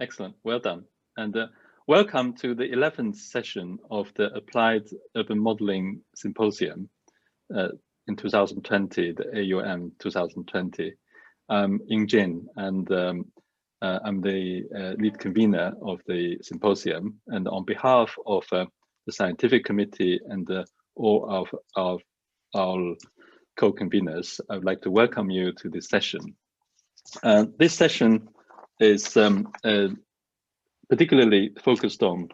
Excellent, well done. And welcome to the 11th session of the Applied Urban Modeling Symposium in 2020, the AUM 2020. I'm Ying, and I'm the lead convener of the symposium. And on behalf of the scientific committee and all of our co-conveners, I would like to welcome you to this session. This session is particularly focused on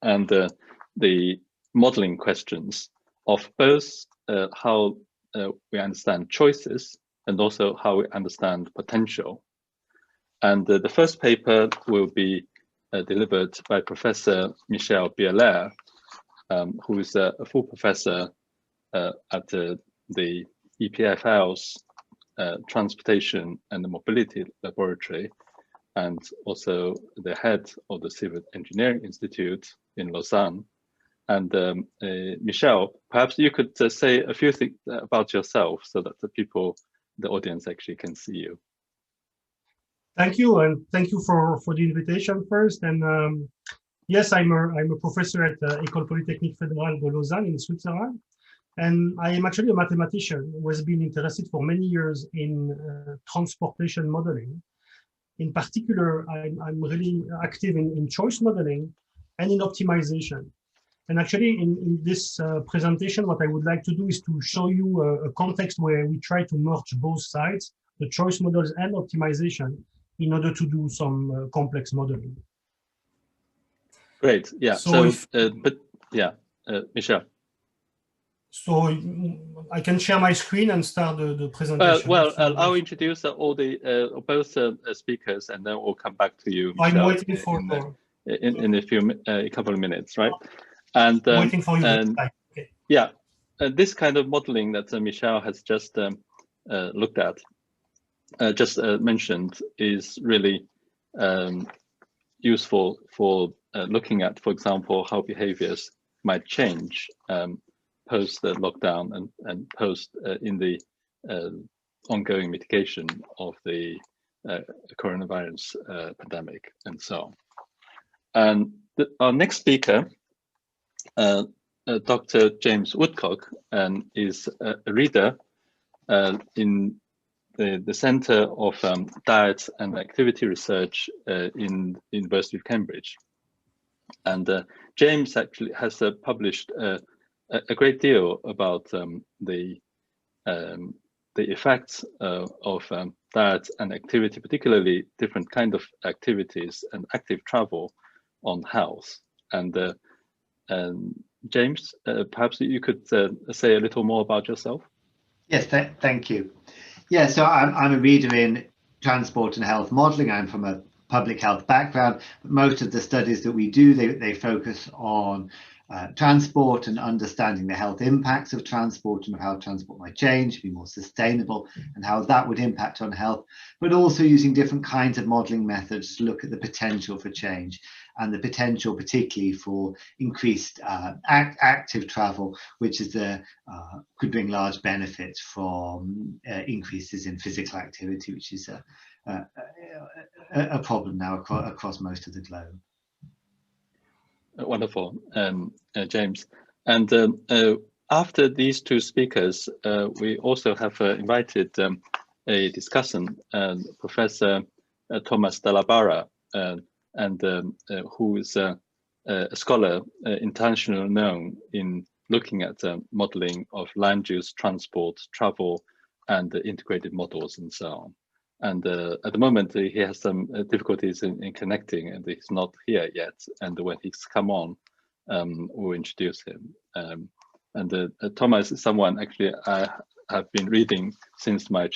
the modeling questions of both how we understand choices and also how we understand potential. And the first paper will be delivered by Professor Michel Bierlaire, who is a full professor at the EPFL's Transportation and Mobility Laboratory, and also the head of the Civil Engineering Institute in Lausanne. And Michel, perhaps you could say a few things about yourself so that the audience actually can see you. Thank you, and thank you for the invitation first. And yes, I'm a professor at École Polytechnique Fédérale de Lausanne in Switzerland. And I am actually a mathematician who has been interested for many years in transportation modeling. In particular, I'm really active in choice modeling and in optimization. And actually, in this presentation, what I would like to do is to show you a context where we try to merge both sides, the choice models and optimization, in order to do some complex modeling. Great, yeah. So Michel. So I can share my screen and start the presentation. I'll introduce all the both speakers, and then we'll come back to you, Michel, I'm waiting for in a couple of minutes, right? And waiting for you. Okay. Yeah, this kind of modeling that Michel has just looked at, mentioned, is really useful for looking at, for example, how behaviors might change post the lockdown and post in the ongoing mitigation of the coronavirus pandemic and so on. And our next speaker, Dr. James Woodcock, is a reader in the Center of Diet and Activity Research in the University of Cambridge. And James actually has published a great deal about the effects of diet and activity, particularly different kind of activities and active travel on health. And James, perhaps you could say a little more about yourself. Yes, thank you. Yeah, so I'm a reader in transport and health modeling. I'm from a public health background. Most of the studies that we do, they focus on transport and understanding the health impacts of transport and how transport might change, be more sustainable, and how that would impact on health, but also using different kinds of modeling methods to look at the potential for change and the potential particularly for increased active travel, which is could bring large benefits from increases in physical activity, which is a problem now across most of the globe. Wonderful, James. And after these two speakers, we also have invited a discussant, Professor Tomás de la Barra, who is a scholar internationally known in looking at modeling of land use, transport, travel, and integrated models and so on. And at the moment, he has some difficulties in connecting, and he's not here yet. And when he's come on, we'll introduce him. Tomás is someone actually I have been reading since my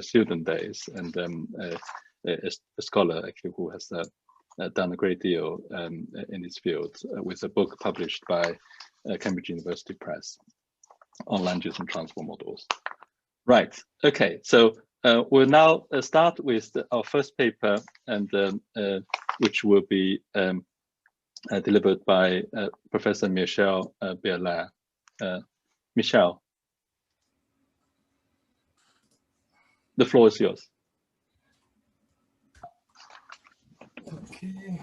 student days, and a scholar actually who has done a great deal in this field with a book published by Cambridge University Press on land use and transport models. Right. Okay. So. We'll now start with our first paper, and which will be delivered by Professor Michel Bierlaire. Michel, the floor is yours. Okay.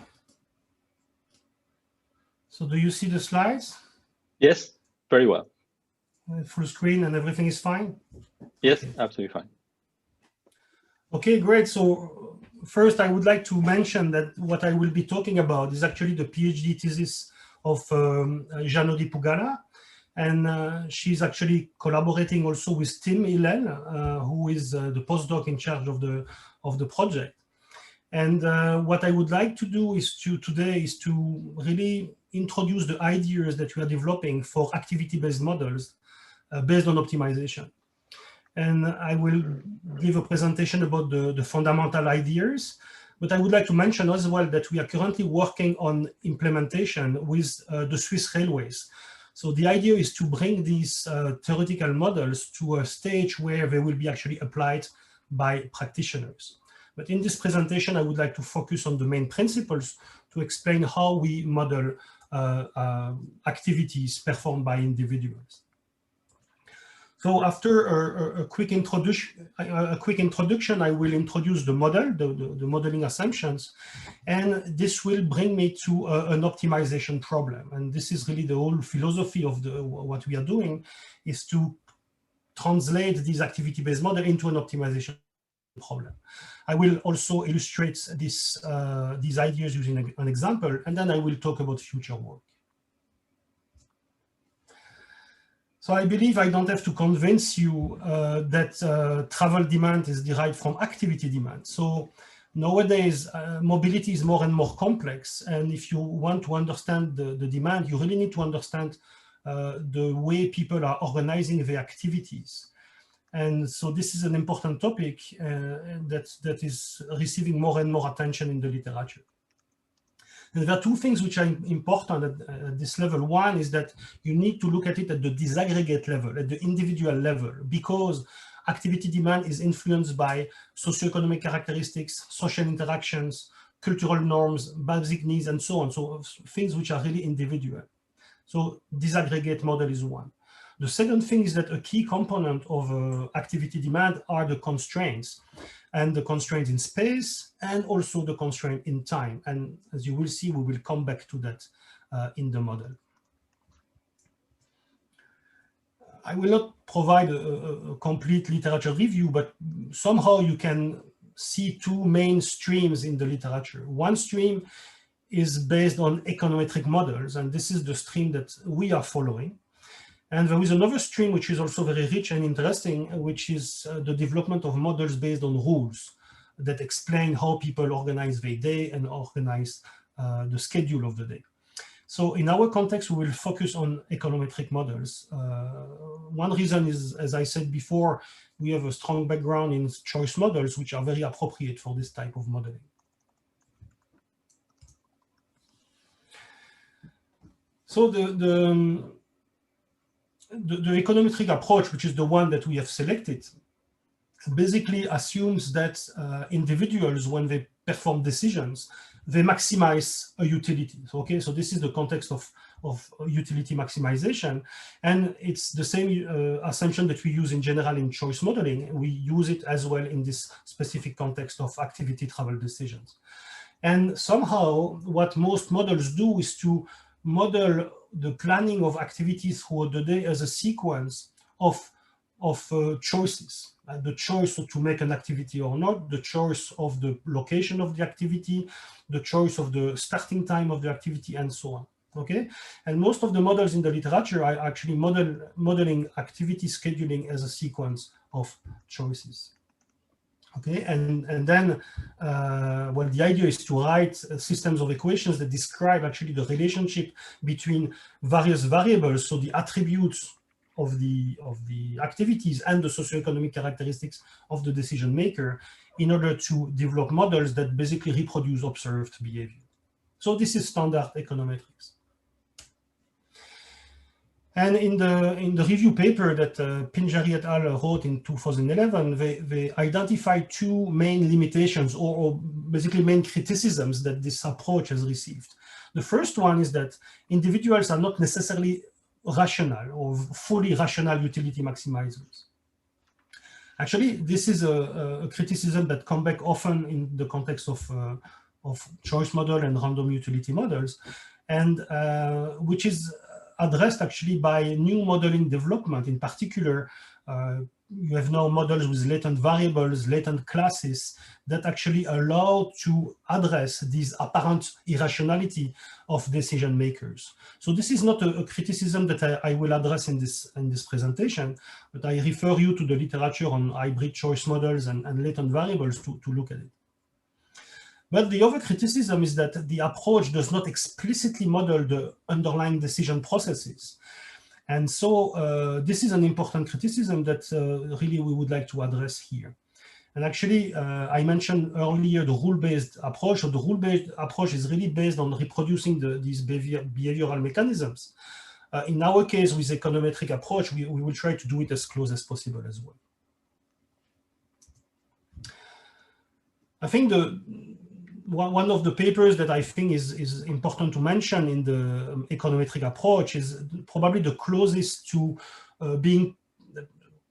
So do you see the slides? Yes, very well. Full screen and everything is fine? Yes, okay. Absolutely fine. Okay, great. So first, I would like to mention that what I will be talking about is actually the PhD thesis of Janodi Pugala. And she's actually collaborating also with Tim Hillel, who is the postdoc in charge of the project. And what I would like to do is today is to really introduce the ideas that we are developing for activity-based models based on optimization. And I will give a presentation about the fundamental ideas, but I would like to mention as well that we are currently working on implementation with the Swiss railways. So the idea is to bring these theoretical models to a stage where they will be actually applied by practitioners. But in this presentation, I would like to focus on the main principles to explain how we model activities performed by individuals. So after a quick introduction, I will introduce the model, the modeling assumptions, and this will bring me to an optimization problem. And this is really the whole philosophy of what we are doing, is to translate this activity-based model into an optimization problem. I will also illustrate these ideas using an example, and then I will talk about future work. So I believe I don't have to convince you that travel demand is derived from activity demand. So nowadays, mobility is more and more complex. And if you want to understand the demand, you really need to understand the way people are organizing their activities. And so this is an important topic that is receiving more and more attention in the literature. And there are two things which are important at this level. One is that you need to look at it at the disaggregate level, at the individual level, because activity demand is influenced by socioeconomic characteristics, social interactions, cultural norms, basic needs, and so on. So things which are really individual. So disaggregate model is one. The second thing is that a key component of activity demand are the constraints, and the constraints in space and also the constraint in time. And as you will see, we will come back to that in the model. I will not provide a complete literature review, but somehow you can see two main streams in the literature. One stream is based on econometric models, and this is the stream that we are following. And there is another stream which is also very rich and interesting, which is the development of models based on rules that explain how people organize their day and organize the schedule of the day. So in our context, we will focus on econometric models. One reason is, as I said before, we have a strong background in choice models, which are very appropriate for this type of modeling. So the econometric approach, which is the one that we have selected, basically assumes that individuals, when they perform decisions, they maximize a utility. Okay, so this is the context of utility maximization, and it's the same assumption that we use in general in choice modeling. We use it as well in this specific context of activity travel decisions. And somehow, what most models do is to model the planning of activities throughout the day as a sequence of choices. The choice to make an activity or not, the choice of the location of the activity, the choice of the starting time of the activity, and so on. Okay, and most of the models in the literature are actually modeling activity scheduling as a sequence of choices. Okay, and then, well, the idea is to write systems of equations that describe actually the relationship between various variables, so the attributes of the activities and the socioeconomic characteristics of the decision maker, in order to develop models that basically reproduce observed behavior. So this is standard econometrics. And in the review paper that Pinjari et al. Wrote in 2011, they identified two main limitations, or basically main criticisms that this approach has received. The first one is that individuals are not necessarily rational or fully rational utility maximizers. Actually, this is a criticism that comes back often in the context of choice model and random utility models, and which is addressed actually by new modeling development. In particular, you have now models with latent variables, latent classes that actually allow to address these apparent irrationality of decision makers. So this is not a criticism that I will address in this presentation, but I refer you to the literature on hybrid choice models and latent variables to look at it. But the other criticism is that the approach does not explicitly model the underlying decision processes. And so this is an important criticism that really we would like to address here. And actually, I mentioned earlier the rule-based approach. So the rule-based approach is really based on reproducing these behavioral mechanisms. In our case, with econometric approach, we will try to do it as close as possible as well. I think one of the papers that I think is important to mention in the econometric approach is probably the closest to being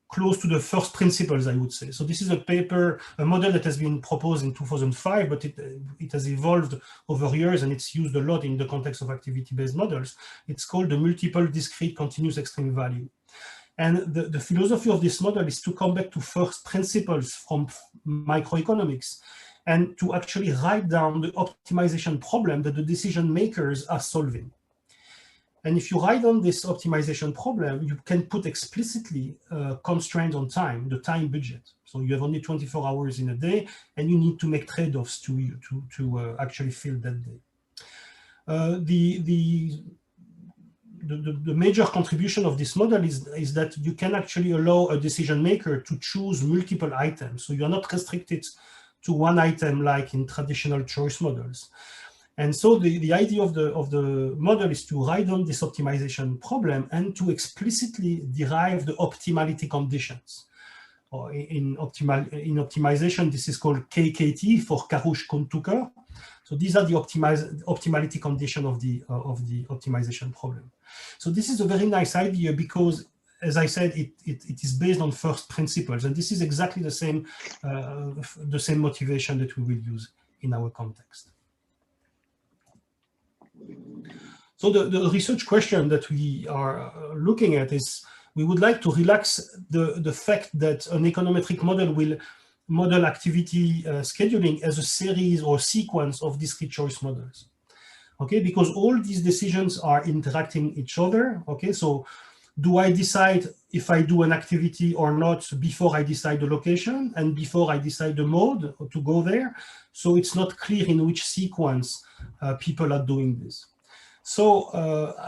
close to the first principles, I would say. So this is a paper, a model that has been proposed in 2005, but it has evolved over years and it's used a lot in the context of activity-based models. It's called the multiple discrete continuous extreme value. And the philosophy of this model is to come back to first principles from microeconomics and to actually write down the optimization problem that the decision makers are solving. And if you write down this optimization problem, you can put explicitly constraints on time, the time budget. So you have only 24 hours in a day, and you need to make trade-offs to actually fill that day. The major contribution of this model is that you can actually allow a decision maker to choose multiple items. So you're not restricted to one item like in traditional choice models. And so the idea of the model is to write down this optimization problem and to explicitly derive the optimality conditions. Or in optimization, this is called KKT for Karush-Kuhn-Tucker. So these are the optimality condition of the optimization problem. So this is a very nice idea because, as I said, it is based on first principles, and this is exactly the same motivation that we will use in our context. So the research question that we are looking at is, we would like to relax the fact that an econometric model will model activity scheduling as a series or sequence of discrete choice models. Okay, because all these decisions are interacting each other. Okay, so do I decide if I do an activity or not before I decide the location and before I decide the mode to go there? So it's not clear in which sequence people are doing this. So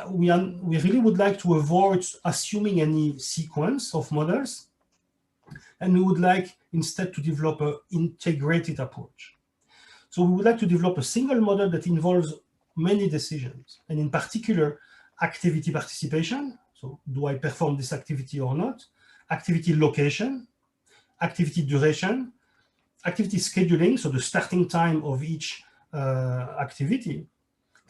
we really would like to avoid assuming any sequence of models, and we would like instead to develop an integrated approach. So we would like to develop a single model that involves many decisions, and in particular, activity participation. So do I perform this activity or not? Activity location, activity duration, activity scheduling, so the starting time of each activity,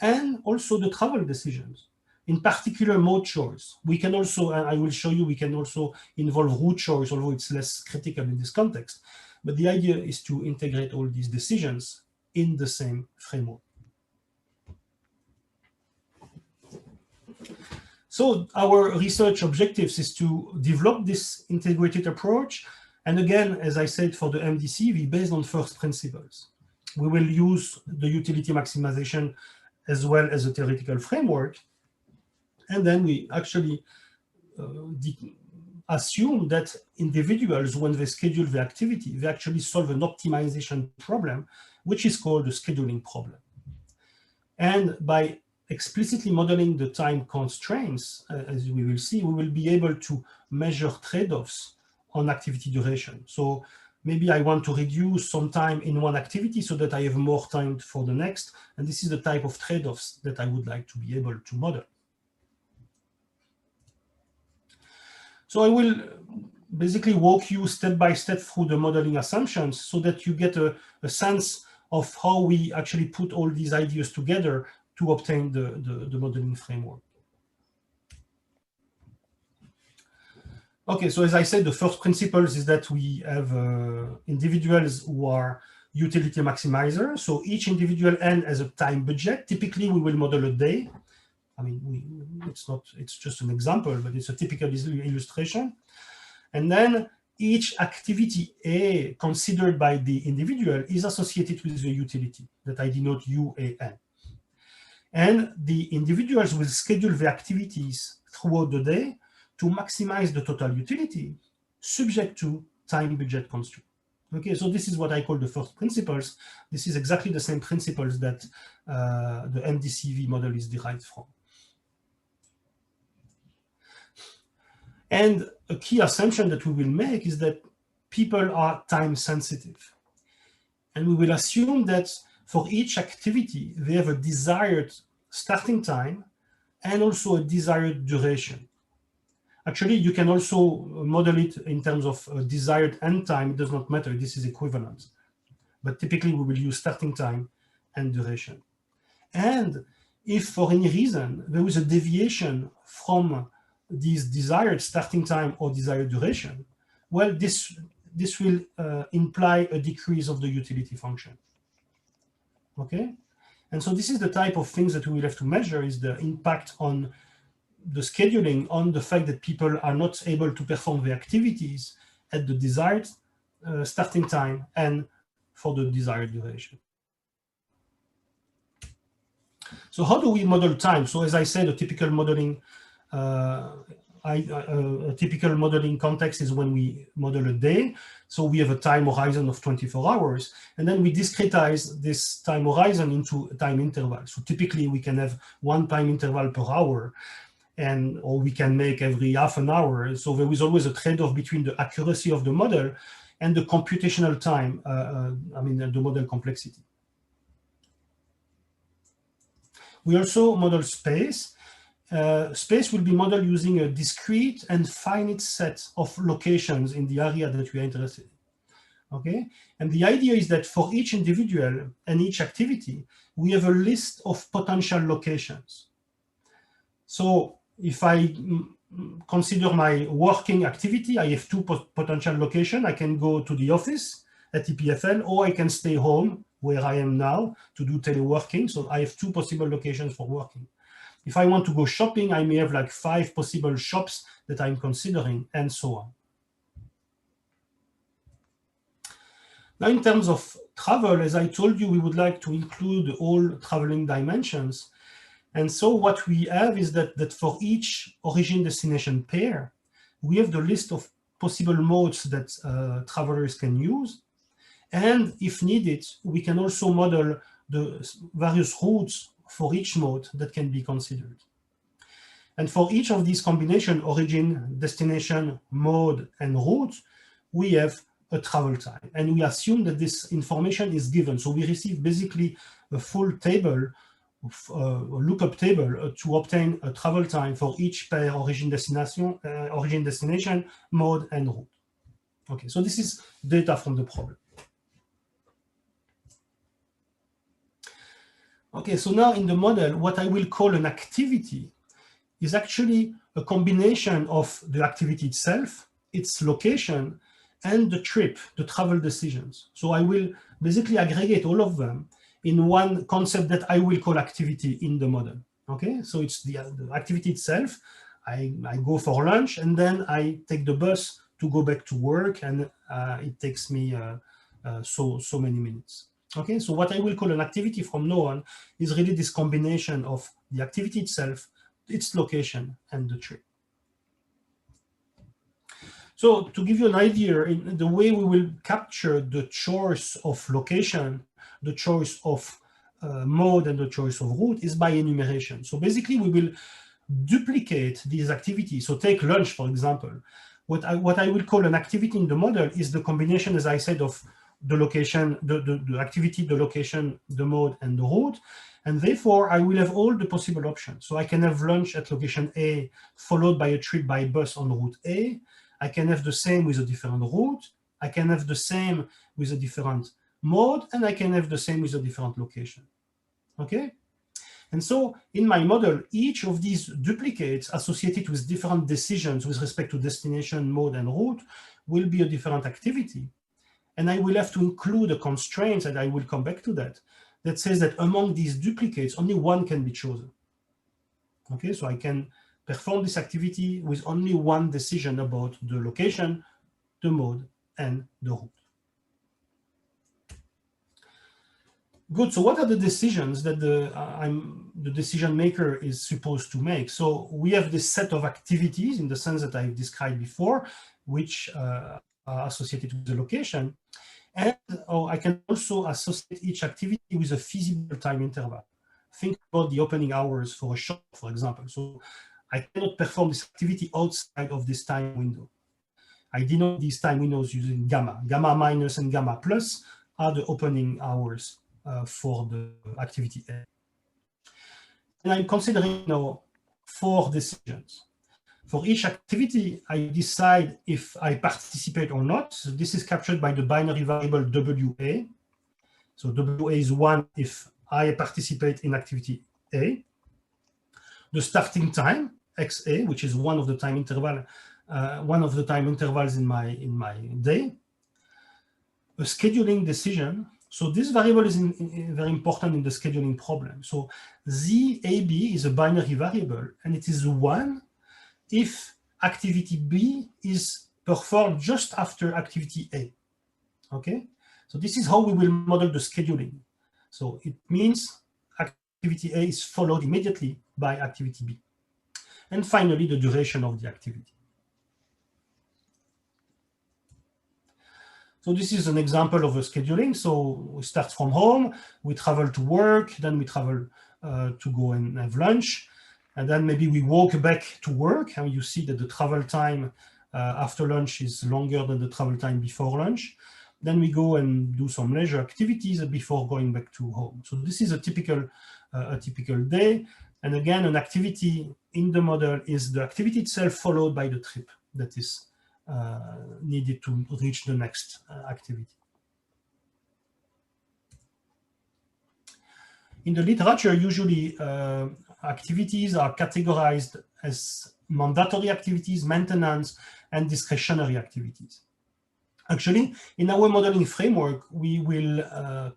and also the travel decisions. In particular, mode choice. We can also, and I will show you, we can also involve route choice, although it's less critical in this context. But the idea is to integrate all these decisions in the same framework. So our research objectives is to develop this integrated approach. And again, as I said, for the MDCV, based on first principles. We will use the utility maximization as well as a theoretical framework. And then we actually assume that individuals, when they schedule the activity, they actually solve an optimization problem, which is called the scheduling problem. And by explicitly modeling the time constraints, as we will see, we will be able to measure trade-offs on activity duration. So maybe I want to reduce some time in one activity so that I have more time for the next. And this is the type of trade-offs that I would like to be able to model. So I will basically walk you step by step through the modeling assumptions so that you get a sense of how we actually put all these ideas together to obtain the modeling framework. Okay, so as I said, the first principles is that we have individuals who are utility maximizer. So each individual N has a time budget. Typically, we will model a day. I mean, it's just an example, but it's a typical illustration. And then each activity A considered by the individual is associated with the utility that I denote UAN. And the individuals will schedule the activities throughout the day to maximize the total utility, subject to time budget constraint. Okay, so this is what I call the first principles. This is exactly the same principles that the MDCV model is derived from. And a key assumption that we will make is that people are time sensitive. And we will assume that for each activity, they have a desired starting time and also a desired duration. Actually, you can also model it in terms of desired end time. It does not matter. This is equivalent. But typically, we will use starting time and duration. And if for any reason there is a deviation from this desired starting time or desired duration, well, this will imply a decrease of the utility function. Okay? And so this is the type of things that we will have to measure, is the impact on the scheduling, on the fact that people are not able to perform the activities at the desired starting time and for the desired duration. So how do we model time? So as I said, a typical modeling context is when we model a day. So we have a time horizon of 24 hours, and then we discretize this time horizon into time intervals. So typically we can have one time interval per hour, or we can make every half an hour. So there is always a trade-off between the accuracy of the model and the computational time, the model complexity. We also model space. Space will be modeled using a discrete and finite set of locations in the area that we are interested in. Okay, and the idea is that for each individual and each activity, we have a list of potential locations. So if I consider my working activity, I have two potential locations. I can go to the office at EPFL, or I can stay home where I am now to do teleworking. So I have two possible locations for working. If I want to go shopping, I may have like 5 possible shops that I'm considering, and so on. Now, in terms of travel, as I told you, we would like to include all traveling dimensions. And so what we have is that for each origin-destination pair, we have the list of possible modes that travelers can use. And if needed, we can also model the various routes for each mode that can be considered. And for each of these combinations, origin, destination, mode, and route, we have a travel time. And we assume that this information is given. So we receive basically a full table, a lookup table to obtain a travel time for each pair origin, destination, mode, and route. Okay, so this is data from the problem. Okay, so now in the model, what I will call an activity is actually a combination of the activity itself, its location, and the trip, the travel decisions. So I will basically aggregate all of them in one concept that I will call activity in the model. Okay, so it's the activity itself. I go for lunch, and then I take the bus to go back to work, and it takes me so many minutes. Okay, so what I will call an activity from now on is really this combination of the activity itself, its location, and the trip. So to give you an idea, in the way we will capture the choice of location, the choice of mode, and the choice of route is by enumeration. So basically, we will duplicate these activities. So take lunch, for example. What I will call an activity in the model is the combination, as I said, of the location, the activity, the location, the mode, and the route. And therefore, I will have all the possible options. So I can have lunch at location A, followed by a trip by bus on route A. I can have the same with a different route. I can have the same with a different mode, and I can have the same with a different location. Okay? And so in my model, each of these duplicates associated with different decisions with respect to destination, mode, and route will be a different activity. And I will have to include a constraint, and I will come back to that, that says that among these duplicates, only one can be chosen. Okay, so I can perform this activity with only one decision about the location, the mode, and the route. Good, so what are the decisions that the decision maker is supposed to make? So we have this set of activities in the sense that I've described before, which are associated with the location. And I can also associate each activity with a feasible time interval. Think about the opening hours for a shop, for example. So I cannot perform this activity outside of this time window. I denote these time windows using gamma. Gamma minus and gamma plus are the opening hours for the activity A. And I'm considering now 4 decisions. For each activity, I decide if I participate or not. So this is captured by the binary variable WA. So WA is 1 if I participate in activity A. The starting time, XA, which is one of the time intervals in my day. A scheduling decision. So this variable is very important in the scheduling problem. So ZAB is a binary variable, and it is 1 if activity B is performed just after activity A. Okay, so this is how we will model the scheduling. So it means activity A is followed immediately by activity B. And finally, the duration of the activity. So this is an example of a scheduling. So we start from home, we travel to work, then we travel to go and have lunch, and then maybe we walk back to work, and you see that the travel time after lunch is longer than the travel time before lunch. Then we go and do some leisure activities before going back to home. So this is a typical day. And again, an activity in the model is the activity itself followed by the trip that is needed to reach the next activity. In the literature, usually activities are categorized as mandatory activities, maintenance, and discretionary activities. Actually, in our modeling framework, we will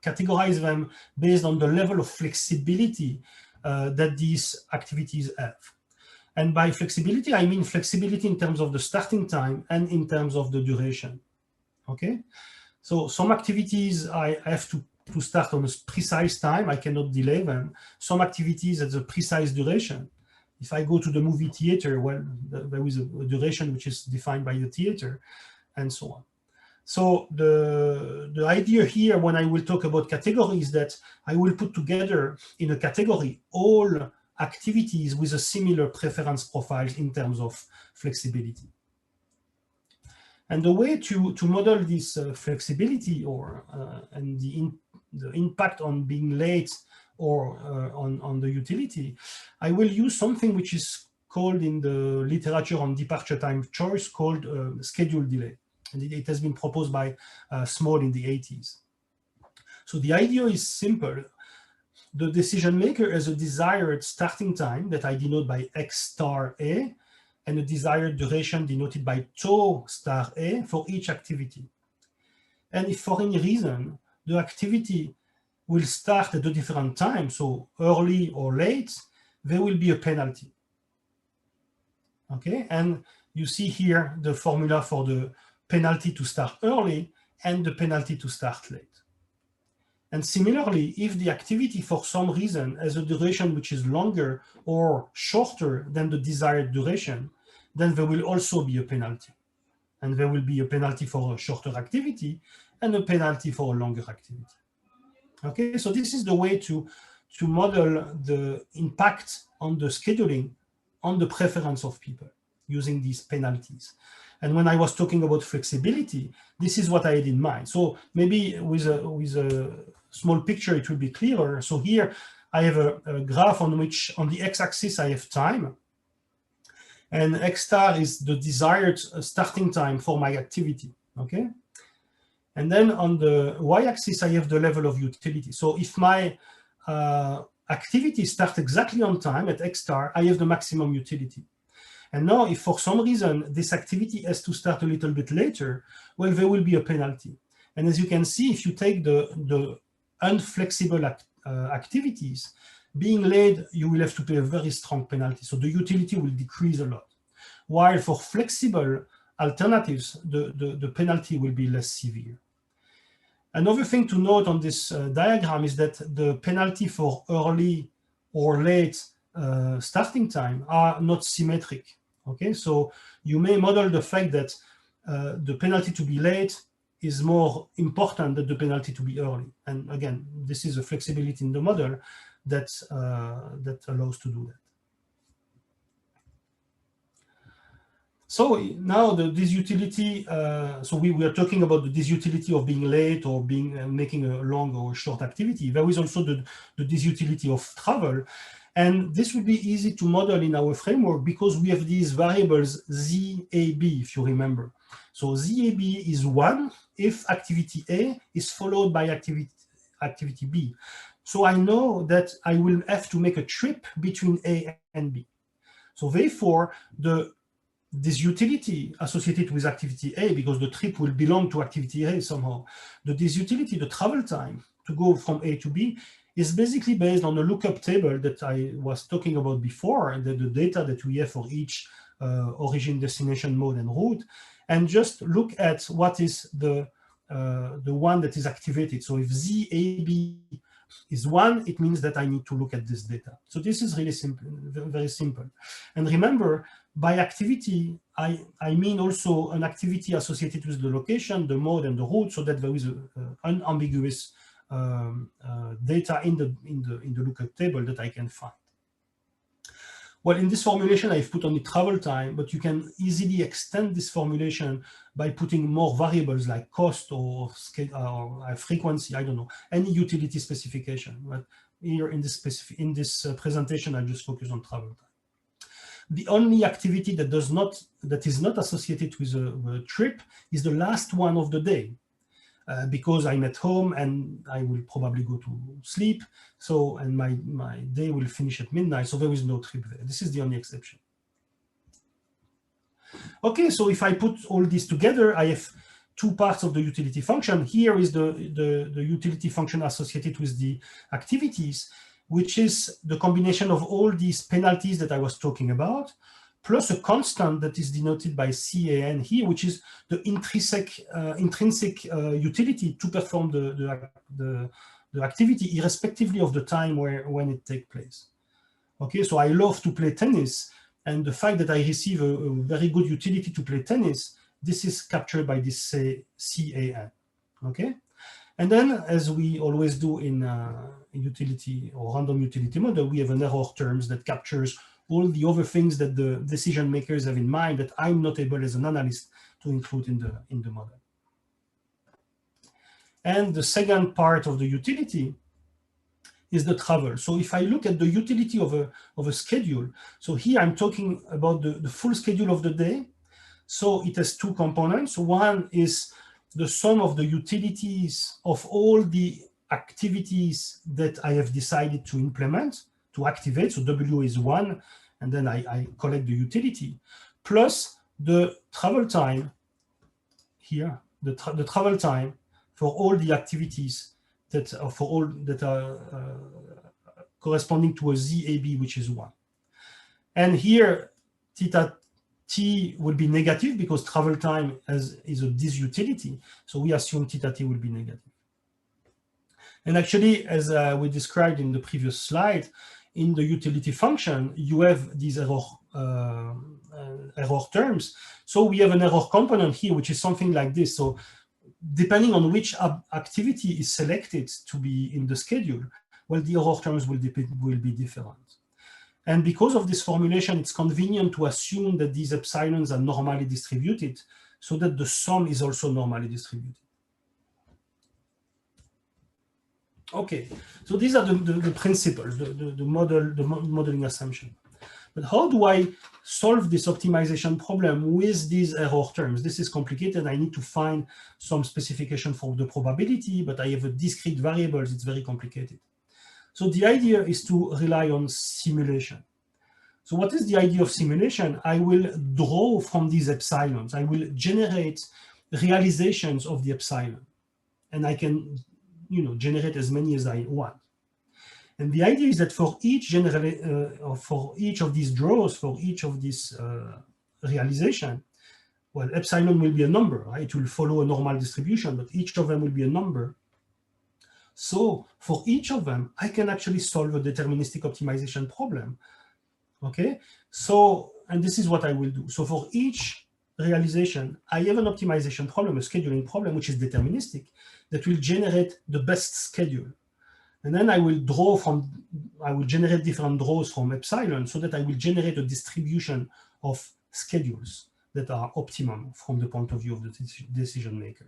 categorize them based on the level of flexibility that these activities have. And by flexibility, I mean flexibility in terms of the starting time and in terms of the duration. Okay, so some activities I have to start on a precise time. I cannot delay them. Some activities at a precise duration. If I go to the movie theater, well, there is a duration which is defined by the theater, and so on. So the idea here, when I will talk about categories, that I will put together in a category all activities with a similar preference profile in terms of flexibility. And the way to model this flexibility or and the impact on being late or on the utility, I will use something which is called in the literature on departure time choice called schedule delay. And it has been proposed by Small in the 80s. So the idea is simple. The decision maker has a desired starting time that I denote by X star A, and a desired duration denoted by tau star A for each activity. And if for any reason the activity will start at a different time, so early or late, there will be a penalty. Okay, and you see here the formula for the penalty to start early and the penalty to start late. And similarly, if the activity for some reason has a duration which is longer or shorter than the desired duration, then there will also be a penalty. And there will be a penalty for a shorter activity and a penalty for a longer activity. Okay, so this is the way to model the impact on the scheduling on the preference of people using these penalties. And when I was talking about flexibility, this is what I had in mind. So maybe with a small picture, it will be clearer. So here I have a graph on which on the x-axis I have time. And x star is the desired starting time for my activity, okay? And then on the y-axis, I have the level of utility. So if my activity starts exactly on time at x star, I have the maximum utility. And now, if for some reason this activity has to start a little bit later, well, there will be a penalty. And as you can see, if you take the unflexible activities, being late, you will have to pay a very strong penalty. So the utility will decrease a lot. While for flexible alternatives, the penalty will be less severe. Another thing to note on this diagram is that the penalty for early or late starting time are not symmetric. Okay, so you may model the fact that the penalty to be late is more important than the penalty to be early. And again, this is a flexibility in the model that allows to do that. So now the disutility, so we are talking about the disutility of being late or being making a long or short activity. There is also the disutility of travel. And this would be easy to model in our framework because we have these variables ZAB, if you remember. So ZAB is 1 if activity A is followed by activity B. So I know that I will have to make a trip between A and B. So therefore, this utility associated with activity A, because the trip will belong to activity A somehow, the disutility, the travel time to go from A to B, is basically based on a lookup table that I was talking about before, and the data that we have for each origin, destination, mode, and route, and just look at what is the one that is activated. So if ZAB is 1, it means that I need to look at this data. So this is really simple, very simple. And remember, by activity, I mean also an activity associated with the location, the mode, and the route, so that there is an unambiguous data in the lookup table that I can find. Well, in this formulation, I've put only travel time, but you can easily extend this formulation by putting more variables like cost or frequency, I don't know, any utility specification. But here in this presentation, I just focus on travel time. The only activity that is not associated with a trip is the last one of the day. Because I'm at home and I will probably go to sleep. So, and my day will finish at midnight. So there is no trip there. This is the only exception. Okay, so if I put all this together, I have two parts of the utility function. Here is the utility function associated with the activities, which is the combination of all these penalties that I was talking about, plus a constant that is denoted by CAN here, which is the intrinsic utility to perform the activity, irrespectively of the time when it takes place. Okay, so I love to play tennis, and the fact that I receive a very good utility to play tennis, this is captured by this CAN. Okay, and then as we always do in utility or random utility model, we have an error terms that captures all the other things that the decision makers have in mind that I'm not able as an analyst to include in the model. And the second part of the utility is the travel. So if I look at the utility of a schedule, so here I'm talking about the full schedule of the day. So it has two components. One is the sum of the utilities of all the activities that I have decided to implement, to activate. So W is 1, and then I collect the utility, plus the travel time here, the travel time for all the activities that are corresponding to a ZAB, which is 1. And here, theta t will be negative because travel time is a disutility. So we assume theta t will be negative. And actually, as we described in the previous slide, in the utility function, you have these error terms. So we have an error component here, which is something like this. So depending on which activity is selected to be in the schedule, well, the error terms will be different. And because of this formulation, it's convenient to assume that these epsilons are normally distributed so that the sum is also normally distributed. Okay, so these are the principles, the modeling assumption. But how do I solve this optimization problem with these error terms? This is complicated. I need to find some specification for the probability, but I have a discrete variables. It's very complicated. So the idea is to rely on simulation. So what is the idea of simulation? I will draw from these epsilons. I will generate realizations of the epsilon. and I can, generate as many as I want. And the idea is that for each for each of these draws, for each of these realization, well, epsilon will be a number, right? It will follow a normal distribution, but each of them will be a number. So for each of them, I can actually solve a deterministic optimization problem. Okay, so, and this is what I will do. So for each realization, I have an optimization problem, a scheduling problem, which is deterministic, that will generate the best schedule. And then I will generate different draws from epsilon so that I will generate a distribution of schedules that are optimum from the point of view of the decision maker.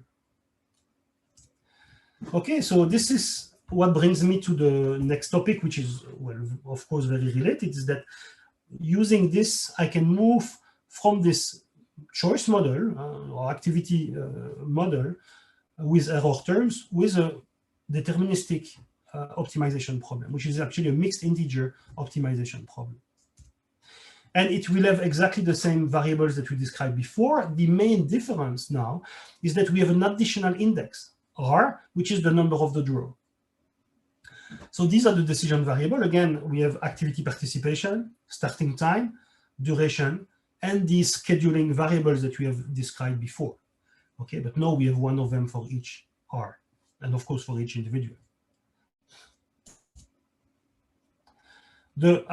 Okay, so this is what brings me to the next topic, which is, well, of course, very related, is that using this, I can move from this choice model or activity model with error terms with a deterministic optimization problem, which is actually a mixed integer optimization problem. And it will have exactly the same variables that we described before. The main difference now is that we have an additional index, R, which is the number of the draw. So these are the decision variables. Again, we have activity participation, starting time, duration, and these scheduling variables that we have described before. Okay, but now we have one of them for each R, and of course for each individual. The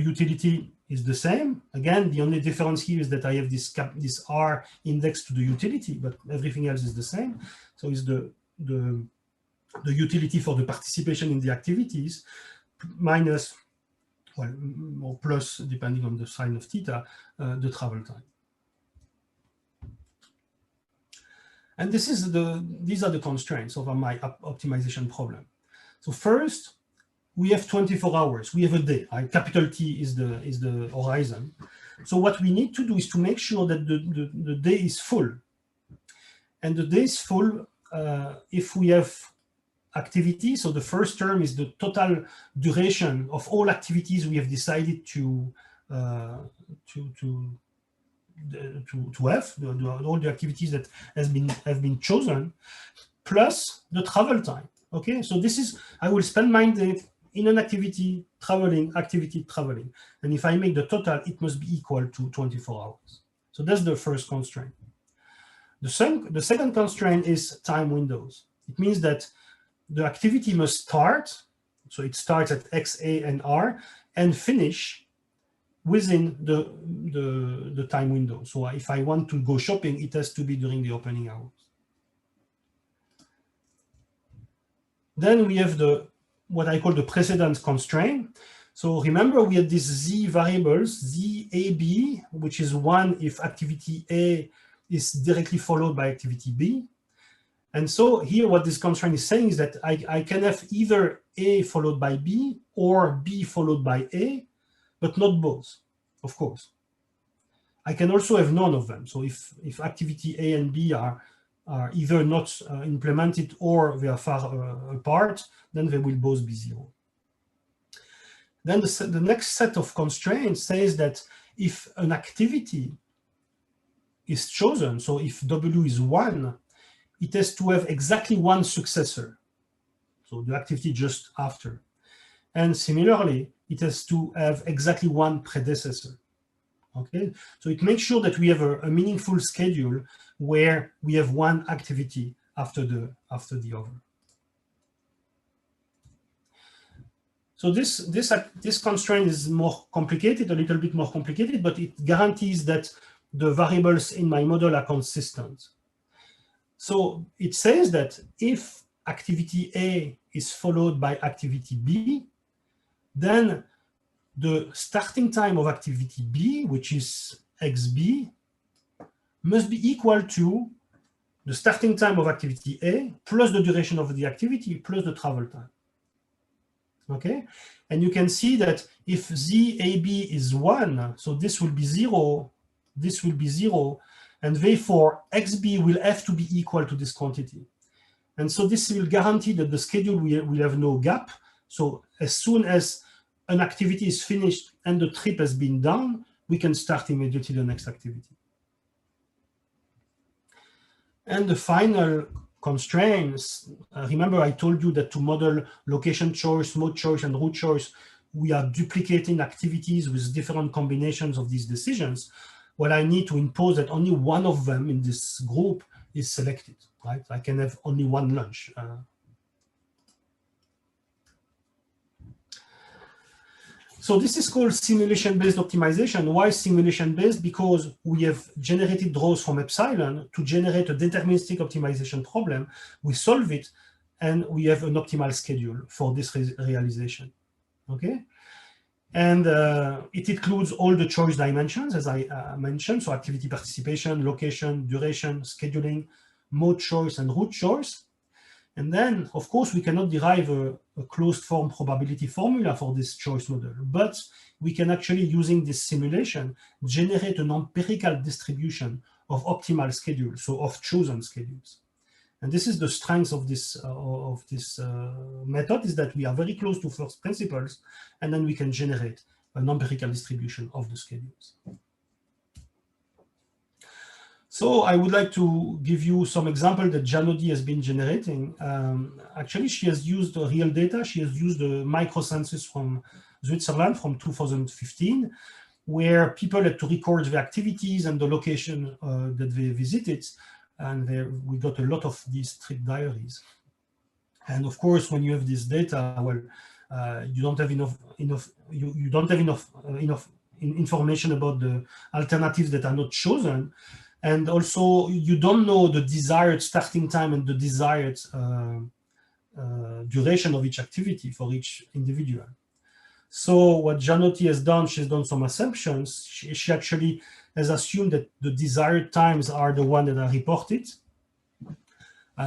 utility is the same. Again, the only difference here is that I have this R index to the utility, but everything else is the same. So it's the utility for the participation in the activities minus, well, or plus, depending on the sign of theta, the travel time. And these are the constraints of my optimization problem. So first, we have 24 hours. We have a day. Right? Capital T is the horizon. So what we need to do is to make sure that the day is full. And the day is full if we have activity. So the first term is the total duration of all activities we have decided to have, all the activities that have been chosen, plus the travel time. Okay, so this is, I will spend my day in an activity, traveling, and if I make the total, it must be equal to 24 hours. So that's the first constraint. The second constraint is time windows. It means that the activity must start, so it starts at X, A, and R, and finish within the time window. So if I want to go shopping, it has to be during the opening hours. Then we have what I call the precedence constraint. So remember, we had these Z variables, Z, A, B, which is 1 if activity A is directly followed by activity B. And so here what this constraint is saying is that I can have either A followed by B or B followed by A, but not both, of course. I can also have none of them. So if activity A and B are either not implemented or they are far apart, then they will both be 0. Then the next set of constraints says that if an activity is chosen, so if W is 1, it has to have exactly one successor, so the activity just after. And similarly, it has to have exactly one predecessor. Okay, so it makes sure that we have a meaningful schedule where we have one activity after the other. So this constraint is more complicated, a little bit more complicated, but it guarantees that the variables in my model are consistent. So it says that if activity A is followed by activity B, then the starting time of activity B, which is XB, must be equal to the starting time of activity A plus the duration of the activity plus the travel time. Okay, and you can see that if ZAB is 1, so this will be 0, this will be 0, and therefore XB will have to be equal to this quantity. And so this will guarantee that the schedule will have no gap. So as soon as an activity is finished and the trip has been done, we can start immediately the next activity. And the final constraints. Remember, I told you that to model location choice, mode choice, and route choice, we are duplicating activities with different combinations of these decisions. Well, I need to impose that only one of them in this group is selected, right? I can have only one lunch. So this is called simulation-based optimization. Why simulation-based? Because we have generated draws from epsilon to generate a deterministic optimization problem. We solve it, and we have an optimal schedule for this realization. Okay, and it includes all the choice dimensions, as I mentioned, so activity participation, location, duration, scheduling, mode choice, and route choice. And then, of course, we cannot derive a closed form probability formula for this choice model, but we can actually, using this simulation, generate an empirical distribution of optimal schedules, so of chosen schedules. And this is the strength of this method, is that we are very close to first principles, and then we can generate an empirical distribution of the schedules. So I would like to give you some example that Janody has been generating. Actually, she has used real data. She has used the microcensus from Switzerland from 2015, where people had to record the activities and the location that they visited. And we got a lot of these trip diaries. And of course, when you have this data, well, you don't have enough information about the alternatives that are not chosen. And also, you don't know the desired starting time and the desired duration of each activity for each individual. So what Janody has done, she's done some assumptions. She actually has assumed that the desired times are the ones that are reported.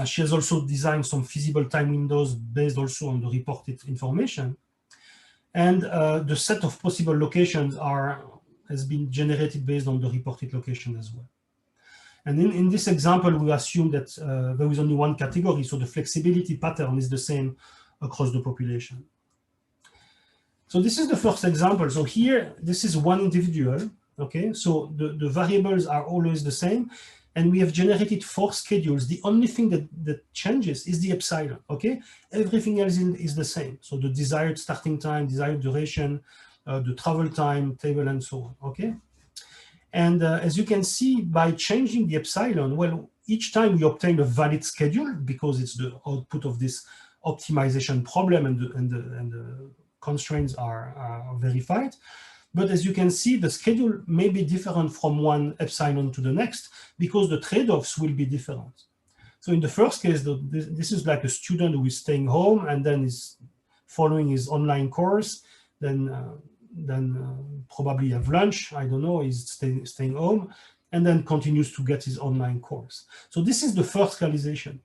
She has also designed some feasible time windows based also on the reported information. And the set of possible locations has been generated based on the reported location as well. And in this example, we assume that there is only one category, so the flexibility pattern is the same across the population. So this is the first example. So here, this is one individual, okay? So the variables are always the same, and we have generated 4 schedules. The only thing that changes is the epsilon, okay? Everything else is the same. So the desired starting time, desired duration, the travel time table, and so on, okay? And as you can see, by changing the epsilon, well, each time we obtain a valid schedule because it's the output of this optimization problem, and the constraints are verified. But as you can see, the schedule may be different from one epsilon to the next because the trade-offs will be different. So in the first case, this is like a student who is staying home and then is following his online course, then probably have lunch, I don't know, he's staying home, and then continues to get his online course. So this is the first realization.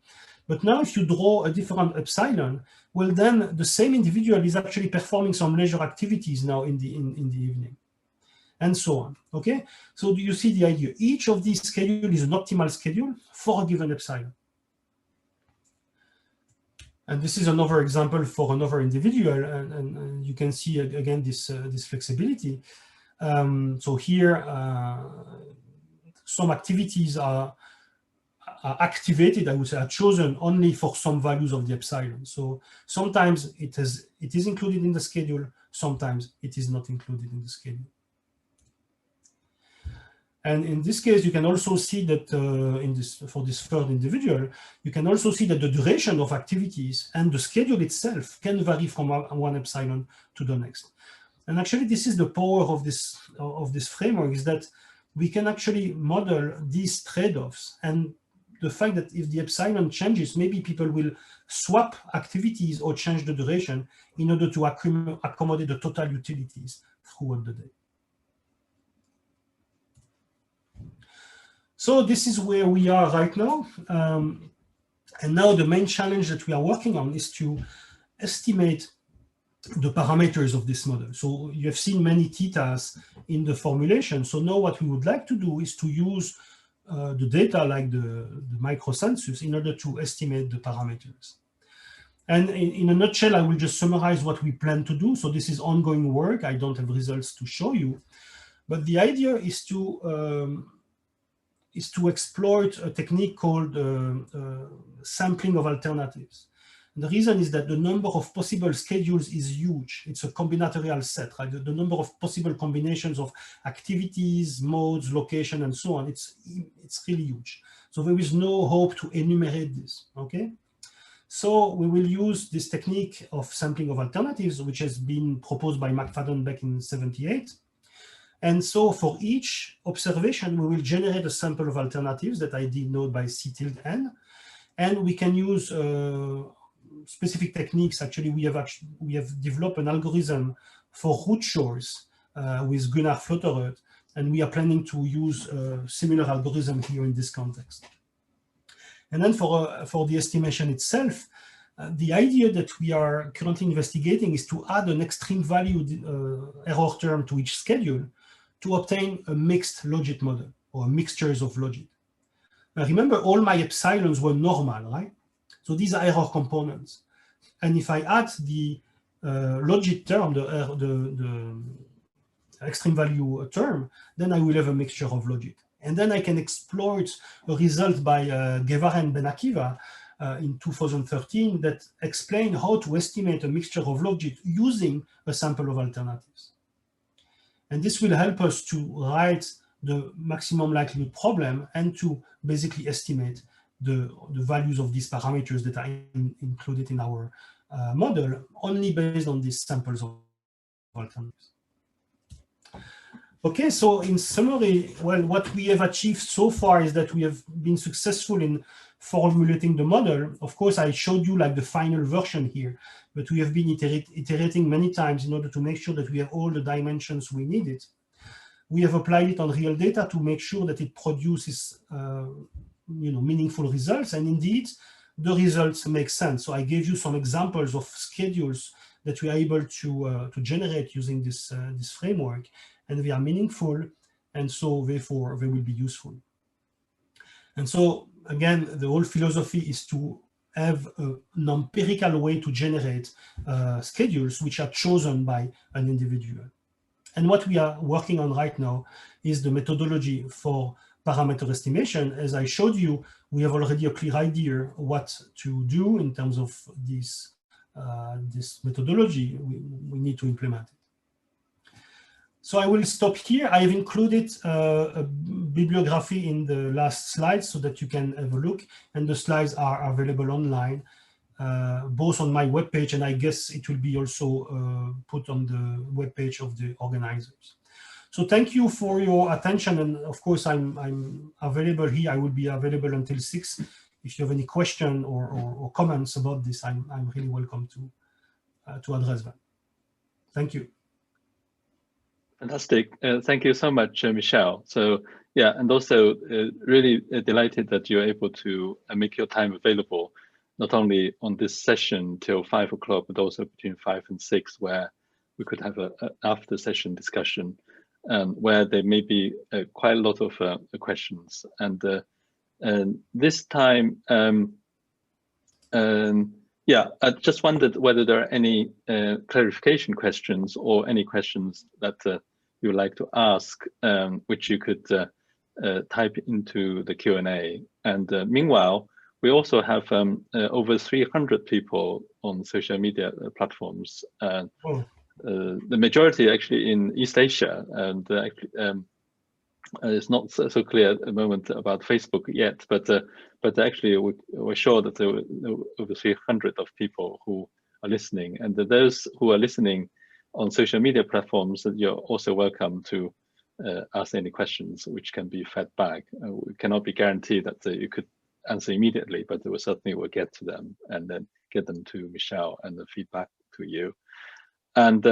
But now if you draw a different epsilon, well, then the same individual is actually performing some leisure activities now in the evening, and so on, okay? So do you see the idea? Each of these schedules is an optimal schedule for a given epsilon. And this is another example for another individual, and you can see again this flexibility. So here, some activities are activated, I would say, are chosen only for some values of the epsilon. So sometimes it is included in the schedule, sometimes it is not included in the schedule. And in this case, you can also see that for this third individual, you can also see that the duration of activities and the schedule itself can vary from one epsilon to the next. And actually, this is the power of this framework, is that we can actually model these trade-offs, and the fact that if the epsilon changes, maybe people will swap activities or change the duration in order to accommodate the total utilities throughout the day. So this is where we are right now. And now the main challenge that we are working on is to estimate the parameters of this model. So you have seen many thetas in the formulation. So now what we would like to do is to use the data like the microcensus in order to estimate the parameters. And in a nutshell, I will just summarize what we plan to do. So this is ongoing work. I don't have results to show you. But the idea is to is to exploit a technique called sampling of alternatives. And the reason is that the number of possible schedules is huge. It's a combinatorial set, right? The number of possible combinations of activities, modes, location, and so on, it's really huge. So there is no hope to enumerate this, okay? So we will use this technique of sampling of alternatives, which has been proposed by McFadden back in '78. And so for each observation, we will generate a sample of alternatives that I denote by C tilde n. And we can use specific techniques. Actually, we have developed an algorithm for root choice with Gunnar Flotterød, and we are planning to use a similar algorithm here in this context. And then for the estimation itself, the idea that we are currently investigating is to add an extreme value error term to each schedule to obtain a mixed logit model or mixtures of logit. Now remember, all my epsilons were normal, right? So these are error components. And if I add the logit term, the extreme value term, then I will have a mixture of logit. And then I can exploit a result by Guevara and Ben Akiva in 2013 that explain how to estimate a mixture of logit using a sample of alternatives. And this will help us to write the maximum likelihood problem and to basically estimate the values of these parameters that are included in our model only based on these samples of alternatives. Okay, so in summary, well, what we have achieved so far is that we have been successful in formulating the model. Of course, I showed you like the final version here, but we have been iterating many times in order to make sure that we have all the dimensions we needed. We have applied it on real data to make sure that it produces meaningful results, and indeed, the results make sense. So I gave you some examples of schedules that we are able to generate using this framework, and they are meaningful, and so therefore they will be useful. And so again, the whole philosophy is to have an empirical way to generate schedules which are chosen by an individual. And what we are working on right now is the methodology for parameter estimation. As I showed you, we have already a clear idea what to do in terms of this methodology. We need to implement it. So I will stop here. I have included a bibliography in the last slide so that you can have a look. And the slides are available online, both on my webpage, and I guess it will be also put on the webpage of the organizers. So thank you for your attention. And of course, I'm available here. I will be available until 6. If you have any question or comments about this, I'm really welcome to address them. Thank you. Fantastic. Thank you so much, Michel. So yeah, and also really delighted that you're able to make your time available, not only on this session till 5 o'clock, but also between 5 and 6, where we could have an after session discussion, where there may be quite a lot of questions. And this time, yeah, I just wondered whether there are any clarification questions or any questions that you would like to ask, which you could type into the Q&A. And meanwhile, we also have over 300 people on social media platforms. The majority actually in East Asia, and it's not so clear at the moment about Facebook yet, but actually we're sure that there were over 300 of people who are listening, and those who are listening on social media platforms, that you're also welcome to ask any questions which can be fed back. We cannot be guaranteed that you could answer immediately, but we certainly will get to them and then get them to Michel and the feedback to you. And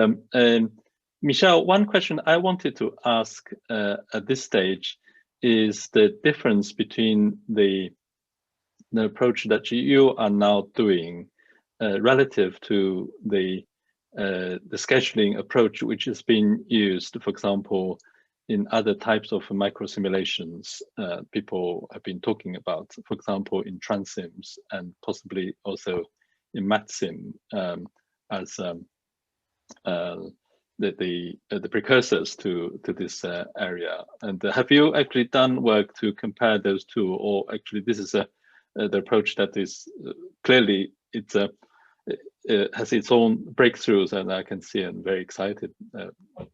Michel, one question I wanted to ask at this stage is the difference between the approach that you are now doing relative to the scheduling approach which has been used, for example, in other types of micro simulations people have been talking about, for example, in transims and possibly also in MatSim as the precursors to this area. And have you actually done work to compare those two, or actually this is the approach that is clearly it has its own breakthroughs, and I can see I'm very excited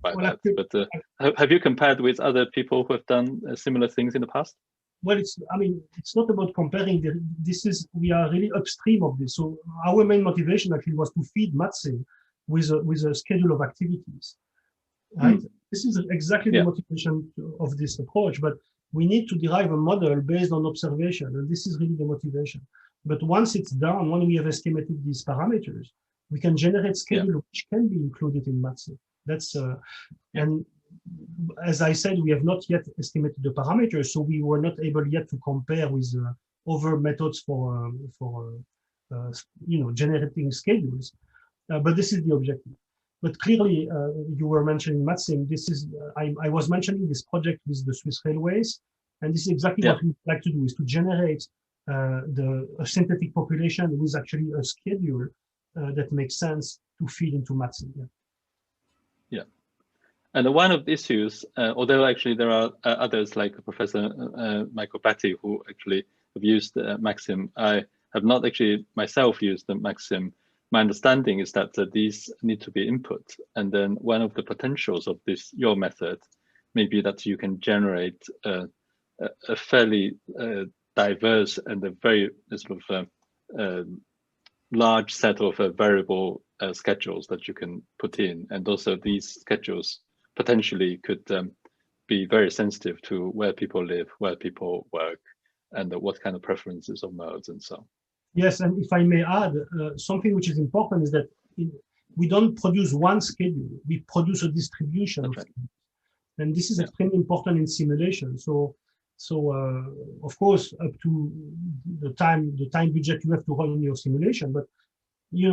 by that. But have you compared with other people who have done similar things in the past? Well, it's not about comparing. We are really upstream of this. So our main motivation actually was to feed Matsim with a schedule of activities. Right? This is exactly the motivation of this approach. But we need to derive a model based on observation, and this is really the motivation. But once it's done, when we have estimated these parameters, we can generate schedule which can be included in Matsim. That's and as I said, we have not yet estimated the parameters, so we were not able yet to compare with other methods for generating schedules. But this is the objective. But clearly, you were mentioning Matsim. This is I was mentioning this project with the Swiss Railways, and this is exactly what we like to do: is to generate a synthetic population with actually a schedule that makes sense to feed into Matsim. Yeah. And one of the issues, although actually there are others like Professor Michael Batty who actually have used Maxim, I have not actually myself used the Maxim. My understanding is that these need to be input, and then one of the potentials of your method may be that you can generate a fairly diverse and a very sort of large set of variable schedules that you can put in, and also these schedules potentially could be very sensitive to where people live, where people work, and what kind of preferences of modes and so on. Yes, and if I may add, something which is important is that we don't produce one schedule, we produce a distribution of schedules. And this is extremely important in simulation. So of course, up to the time budget you have to run your simulation, but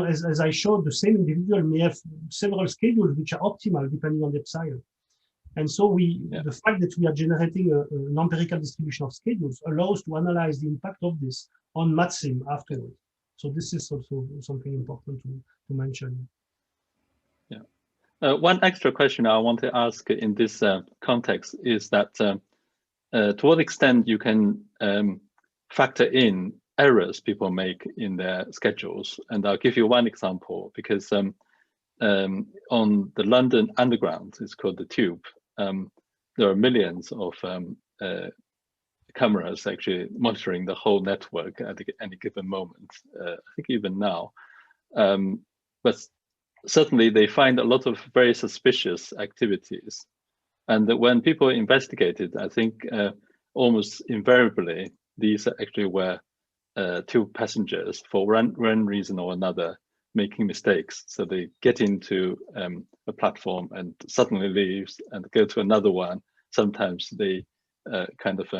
as I showed, the same individual may have several schedules which are optimal depending on the epsilon. And so the fact that we are generating an empirical distribution of schedules allows to analyze the impact of this on Matsim afterwards. So this is also something important to mention. Yeah. One extra question I want to ask in this context is that to what extent you can factor in errors people make in their schedules. And I'll give you one example, because on the London Underground, it's called the Tube, there are millions of cameras actually monitoring the whole network at any given moment, I think even now. But certainly they find a lot of very suspicious activities. And when people investigated, I think almost invariably, these actually were two passengers for one reason or another making mistakes. So they get into a platform and suddenly leaves and go to another one. Sometimes they kind of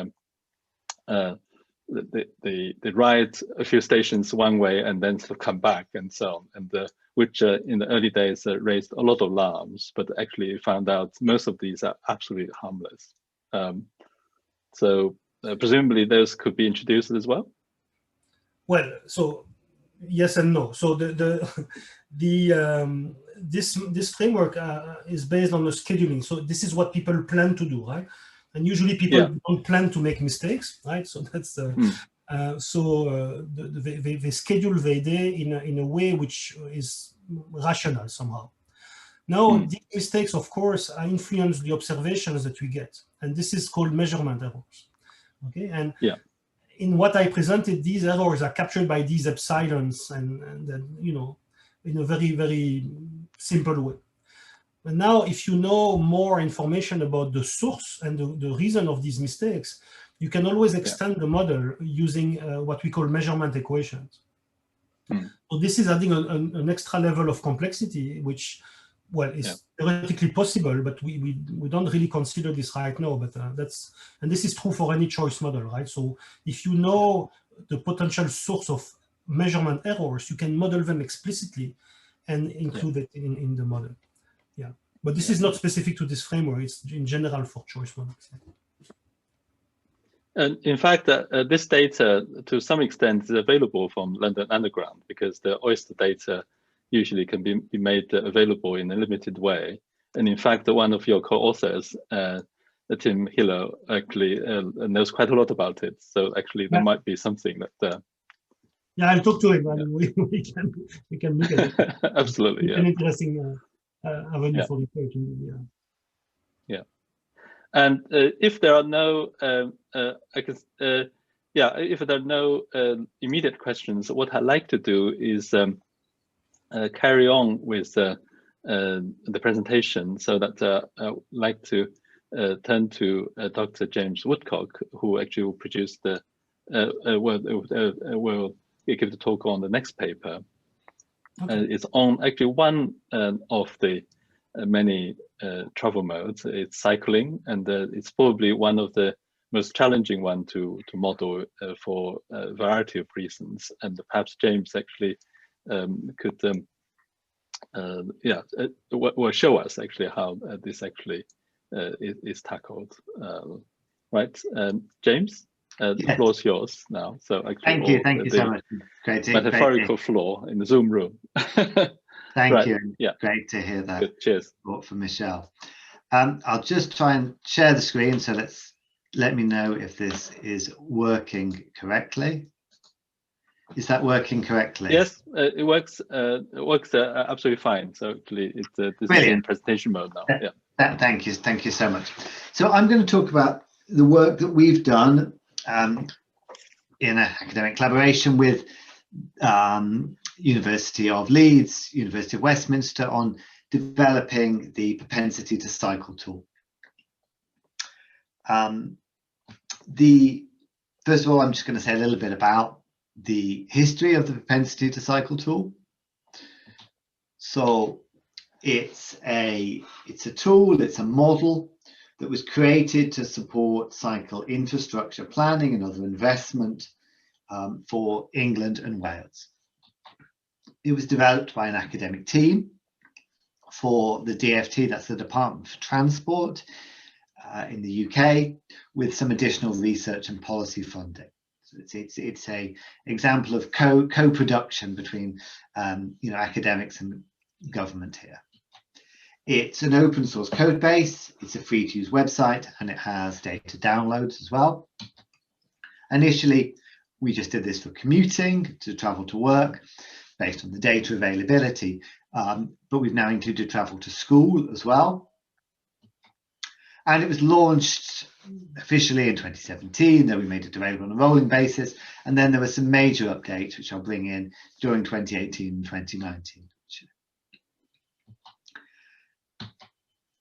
they ride a few stations one way and then sort of come back and so on, and which in the early days raised a lot of alarms, but actually found out most of these are absolutely harmless. So presumably those could be introduced as well. Well, so yes and no. So this framework is based on the scheduling. So this is what people plan to do, right? And usually people don't plan to make mistakes, right? So that's they schedule their day in a way which is rational somehow. Now, these mistakes, of course, influence the observations that we get, and this is called measurement errors. Okay, and in what I presented, these errors are captured by these epsilons, and in a very, very simple way. And now, if you know more information about the source and the reason of these mistakes, you can always extend the model using what we call measurement equations. So this is adding an extra level of complexity, which, well, is theoretically possible, but we don't really consider this right now. But and this is true for any choice model, right? So if you know the potential source of measurement errors, you can model them explicitly and include it in the model. Yeah, but this is not specific to this framework. It's in general for choice models. And in fact, this data, to some extent, is available from London Underground, because the Oyster data usually can be made available in a limited way. And in fact, one of your co-authors, Tim Hiller, actually knows quite a lot about it. So actually, there might be something that. Yeah, I'll talk to him. I mean, we can look at it. Absolutely, it's an interesting avenue for research. Yeah, and if there are no, if there are no immediate questions, what I'd like to do is carry on with the presentation, so that I'd like to turn to Dr. James Woodcock, who actually will produce the will give the talk on the next paper. Okay. It's on actually one of the many travel modes. It's cycling, and it's probably one of the most challenging one to model for a variety of reasons. And perhaps James actually could will show us actually how this actually is tackled. Right, James? The floor is yours now. So actually, thank you so much. Great to, metaphorical floor in the Zoom room. Thank you. Yeah, great to hear that. Good. Cheers. From Michel. I'll just try and share the screen. So let me know if this is working correctly. Is that working correctly? Yes, it works. It works absolutely fine. So actually, this is in presentation mode now. Yeah. Thank you so much. So I'm going to talk about the work that we've done in an academic collaboration with University of Leeds, University of Westminster, on developing the propensity to cycle tool. First of all, I'm just going to say a little bit about the history of the propensity to cycle tool. So it's a tool, it's a model that was created to support cycle infrastructure planning and other investment for England and Wales. It was developed by an academic team for the DFT, that's the Department for Transport in the UK, with some additional research and policy funding. So it's a example of co-production between academics and government here. It's an open source code base, it's a free to use website, and it has data downloads as well. Initially, we just did this for commuting, to travel to work, based on the data availability, but we've now included travel to school as well. And it was launched officially in 2017, then we made it available on a rolling basis, and then there were some major updates, which I'll bring in during 2018 and 2019.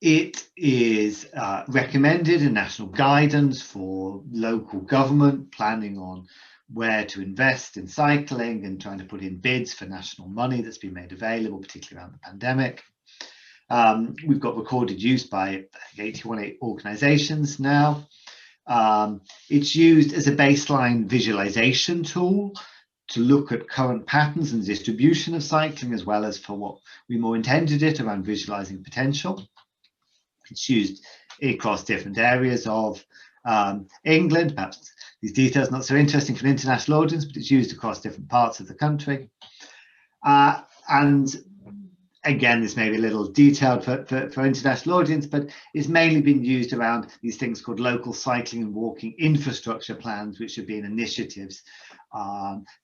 It is recommended in national guidance for local government planning on where to invest in cycling and trying to put in bids for national money that's been made available, particularly around the pandemic. We've got recorded use by, I think, 81 organizations now. It's used as a baseline visualization tool to look at current patterns and distribution of cycling, as well as for what we more intended it around visualizing potential. It's used across different areas of England. Perhaps these details are not so interesting for an international audience, but it's used across different parts of the country. And again, this may be a little detailed for international audience, but it's mainly been used around these things called local cycling and walking infrastructure plans, which have been initiatives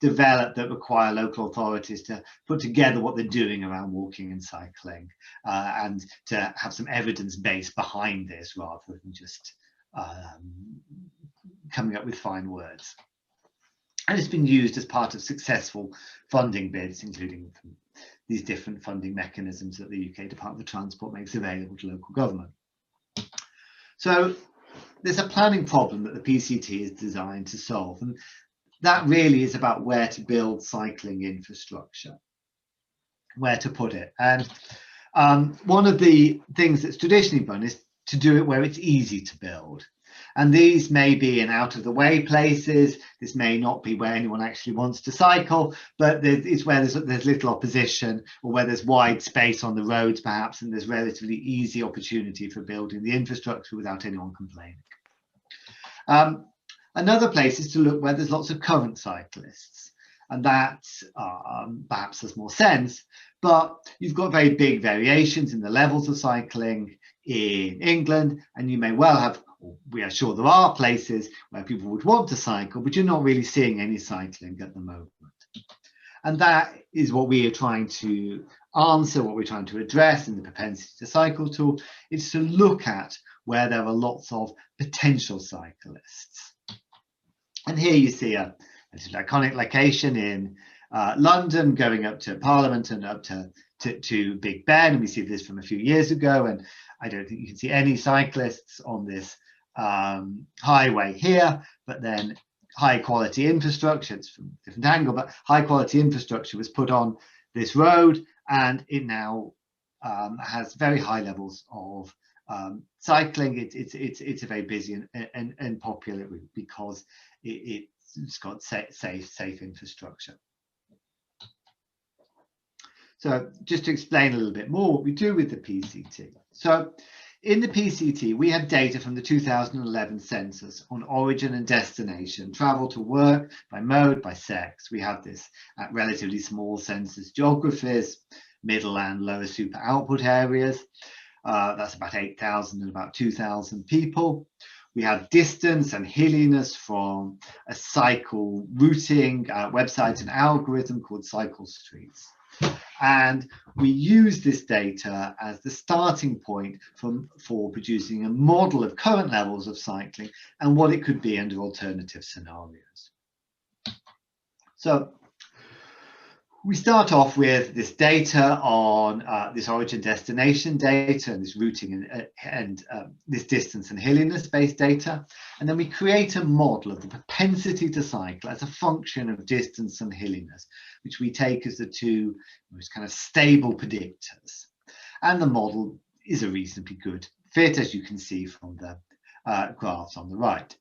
developed that require local authorities to put together what they're doing around walking and cycling, and to have some evidence base behind this rather than just coming up with fine words. And it's been used as part of successful funding bids, including these different funding mechanisms that the UK Department for Transport makes available to local government. So there's a planning problem that the PCT is designed to solve, and that really is about where to build cycling infrastructure, where to put it. And one of the things that's traditionally done is to do it where it's easy to build. And these may be in out of the way places. This may not be where anyone actually wants to cycle, but it's where there's little opposition, or where there's wide space on the roads perhaps, and there's relatively easy opportunity for building the infrastructure without anyone complaining. Another place is to look where there's lots of current cyclists. and that perhaps has more sense. But you've got very big variations in the levels of cycling in England, and you may well have, we are sure there are places where people would want to cycle, but you're not really seeing any cycling at the moment. And that is what we are trying to answer, what we're trying to address in the propensity to cycle tool, is to look at where there are lots of potential cyclists. And here you see a iconic location in London, going up to Parliament and up to Big Ben. And we see this from a few years ago, and I don't think you can see any cyclists on this highway here, but then high quality infrastructure, it's from a different angle, but high quality infrastructure was put on this road, and it now has very high levels of cycling. It's a very busy and popular route because it's got safe infrastructure. So just to explain a little bit more what we do with the PCT. So in the PCT, we have data from the 2011 census on origin and destination, travel to work, by mode, by sex. We have this at relatively small census geographies, middle and lower super output areas. That's about 8,000 and about 2,000 people. We have distance and hilliness from a cycle routing website and algorithm called Cycle Streets. And we use this data as the starting point for producing a model of current levels of cycling and what it could be under alternative scenarios. So we start off with this data on this origin destination data and this routing and this distance and hilliness based data. And then we create a model of the propensity to cycle as a function of distance and hilliness, which we take as the two most kind of stable predictors. And the model is a reasonably good fit, as you can see from the graphs on the right.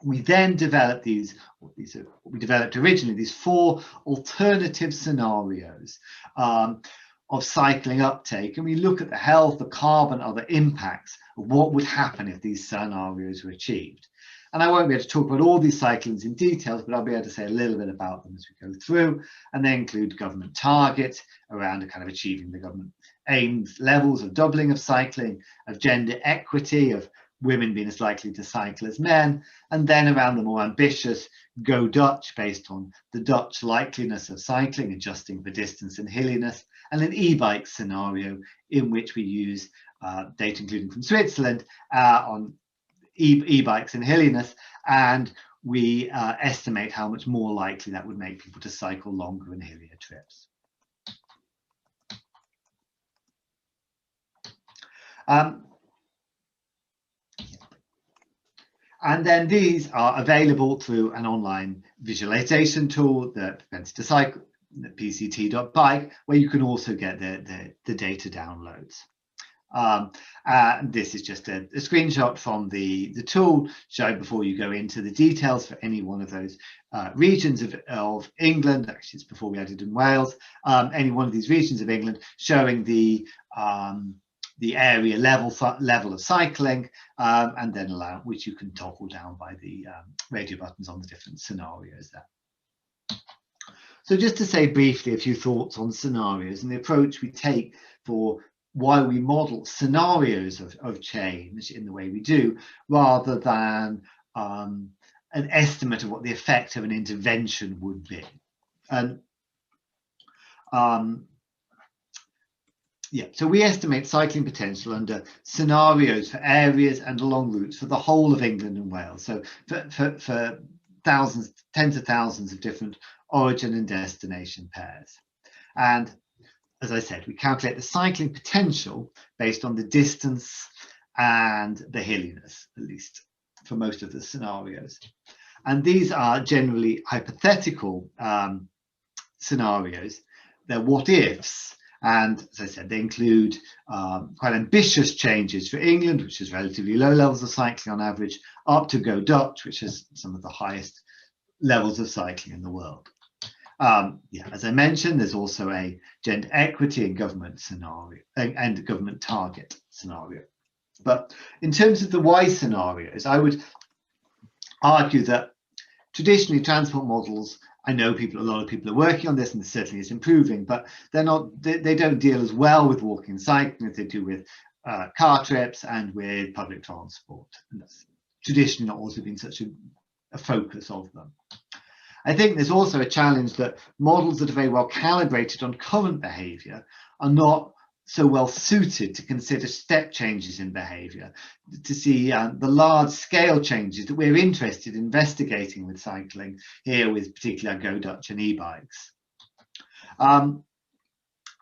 We then developed we developed originally these 4 alternative scenarios of cycling uptake, and we look at the health, the carbon, other impacts of what would happen if these scenarios were achieved. And I won't be able to talk about all these cyclings in details, but I'll be able to say a little bit about them as we go through, and they include government targets around a kind of achieving the government aims levels of doubling of cycling, of gender equity, of women being as likely to cycle as men, and then around the more ambitious Go Dutch, based on the Dutch likeliness of cycling, adjusting for distance and hilliness, and an e-bike scenario in which we use data including from Switzerland on e-bikes and hilliness, and we estimate how much more likely that would make people to cycle longer and hillier trips. And then these are available through an online visualization tool, the propensity to cycle, the pct.bike, where you can also get the data downloads. This is just a screenshot from the tool showing before you go into the details for any one of those regions of England. Actually, it's before we added in Wales. Any one of these regions of England showing the area level of cycling, and then which you can toggle down by the radio buttons on the different scenarios there. So just to say briefly a few thoughts on scenarios and the approach we take for why we model scenarios of change in the way we do, rather than an estimate of what the effect of an intervention would be. And yeah, so we estimate cycling potential under scenarios for areas and along routes for the whole of England and Wales. So for thousands, tens of thousands of different origin and destination pairs. And as I said, we calculate the cycling potential based on the distance and the hilliness, at least for most of the scenarios. And these are generally hypothetical scenarios. They're what ifs. And as I said, they include quite ambitious changes for England, which has relatively low levels of cycling on average, up to Go Dutch, which has some of the highest levels of cycling in the world. Yeah, as I mentioned, there's also a gender equity and government scenario and government target scenario. But in terms of the why scenarios, I would argue that Traditionally, transport models, I know a lot of people are working on this, and certainly it's improving, but they don't deal as well with walking and cycling as they do with car trips and with public transport. And that's traditionally not also been such a focus of them. I think there's also a challenge that models that are very well calibrated on current behavior are not so well suited to consider step changes in behavior, to see the large scale changes that we're interested in investigating with cycling, here with particularly our Go Dutch and e-bikes.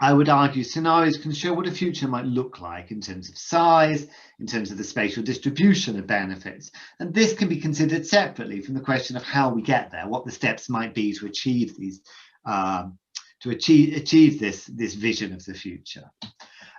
I would argue scenarios can show what a future might look like in terms of size, in terms of the spatial distribution of benefits. And this can be considered separately from the question of how we get there, what the steps might be to achieve these, achieve this vision of the future.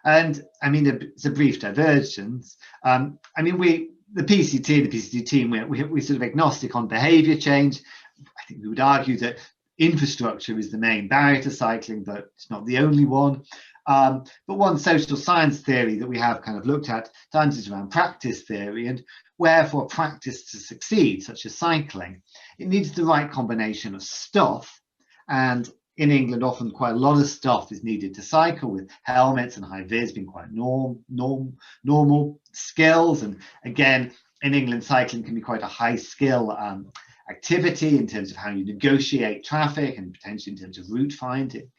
And I mean, it's a brief divergence. I mean, the PCT and the PCT team, we're sort of agnostic on behavior change. I think we would argue that infrastructure is the main barrier to cycling, but it's not the only one. But one social science theory that we have kind of looked at times is around practice theory, and where for practice to succeed, such as cycling, it needs the right combination of stuff. And in England, often quite a lot of stuff is needed to cycle, with helmets and high vis being quite normal skills. And again, in England, cycling can be quite a high skill activity in terms of how you negotiate traffic and potentially in terms of route finding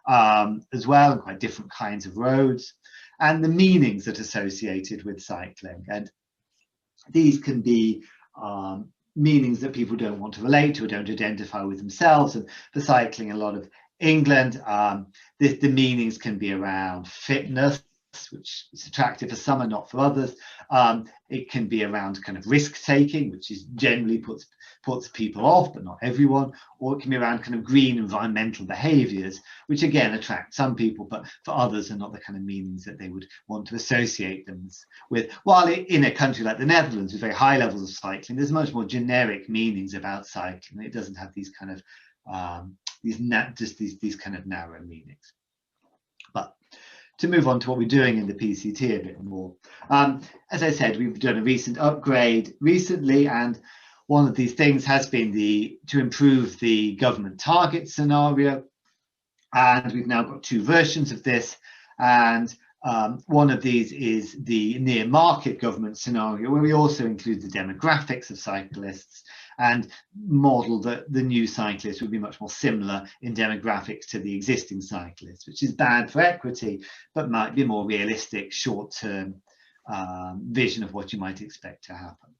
as well, and quite different kinds of roads, and the meanings that are associated with cycling. And these can be meanings that people don't want to relate to or don't identify with themselves. And for cycling in a lot of England, the meanings can be around fitness, which is attractive for some and not for others. It can be around kind of risk taking, which is generally puts people off, but not everyone. Or it can be around kind of green environmental behaviors, which again attract some people, but for others are not the kind of meanings that they would want to associate them with. While in a country like the Netherlands with very high levels of cycling, there's much more generic meanings about cycling. It doesn't have these kind of these kind of narrow meanings. But to move on to what we're doing in the PCT a bit more, as I said, we've done a recent upgrade recently, and one of these things has been to improve the government target scenario, and we've now got 2 versions of this. And one of these is the near market government scenario, where we also include the demographics of cyclists and model that the new cyclists would be much more similar in demographics to the existing cyclists, which is bad for equity, but might be a more realistic short-term vision of what you might expect to happen.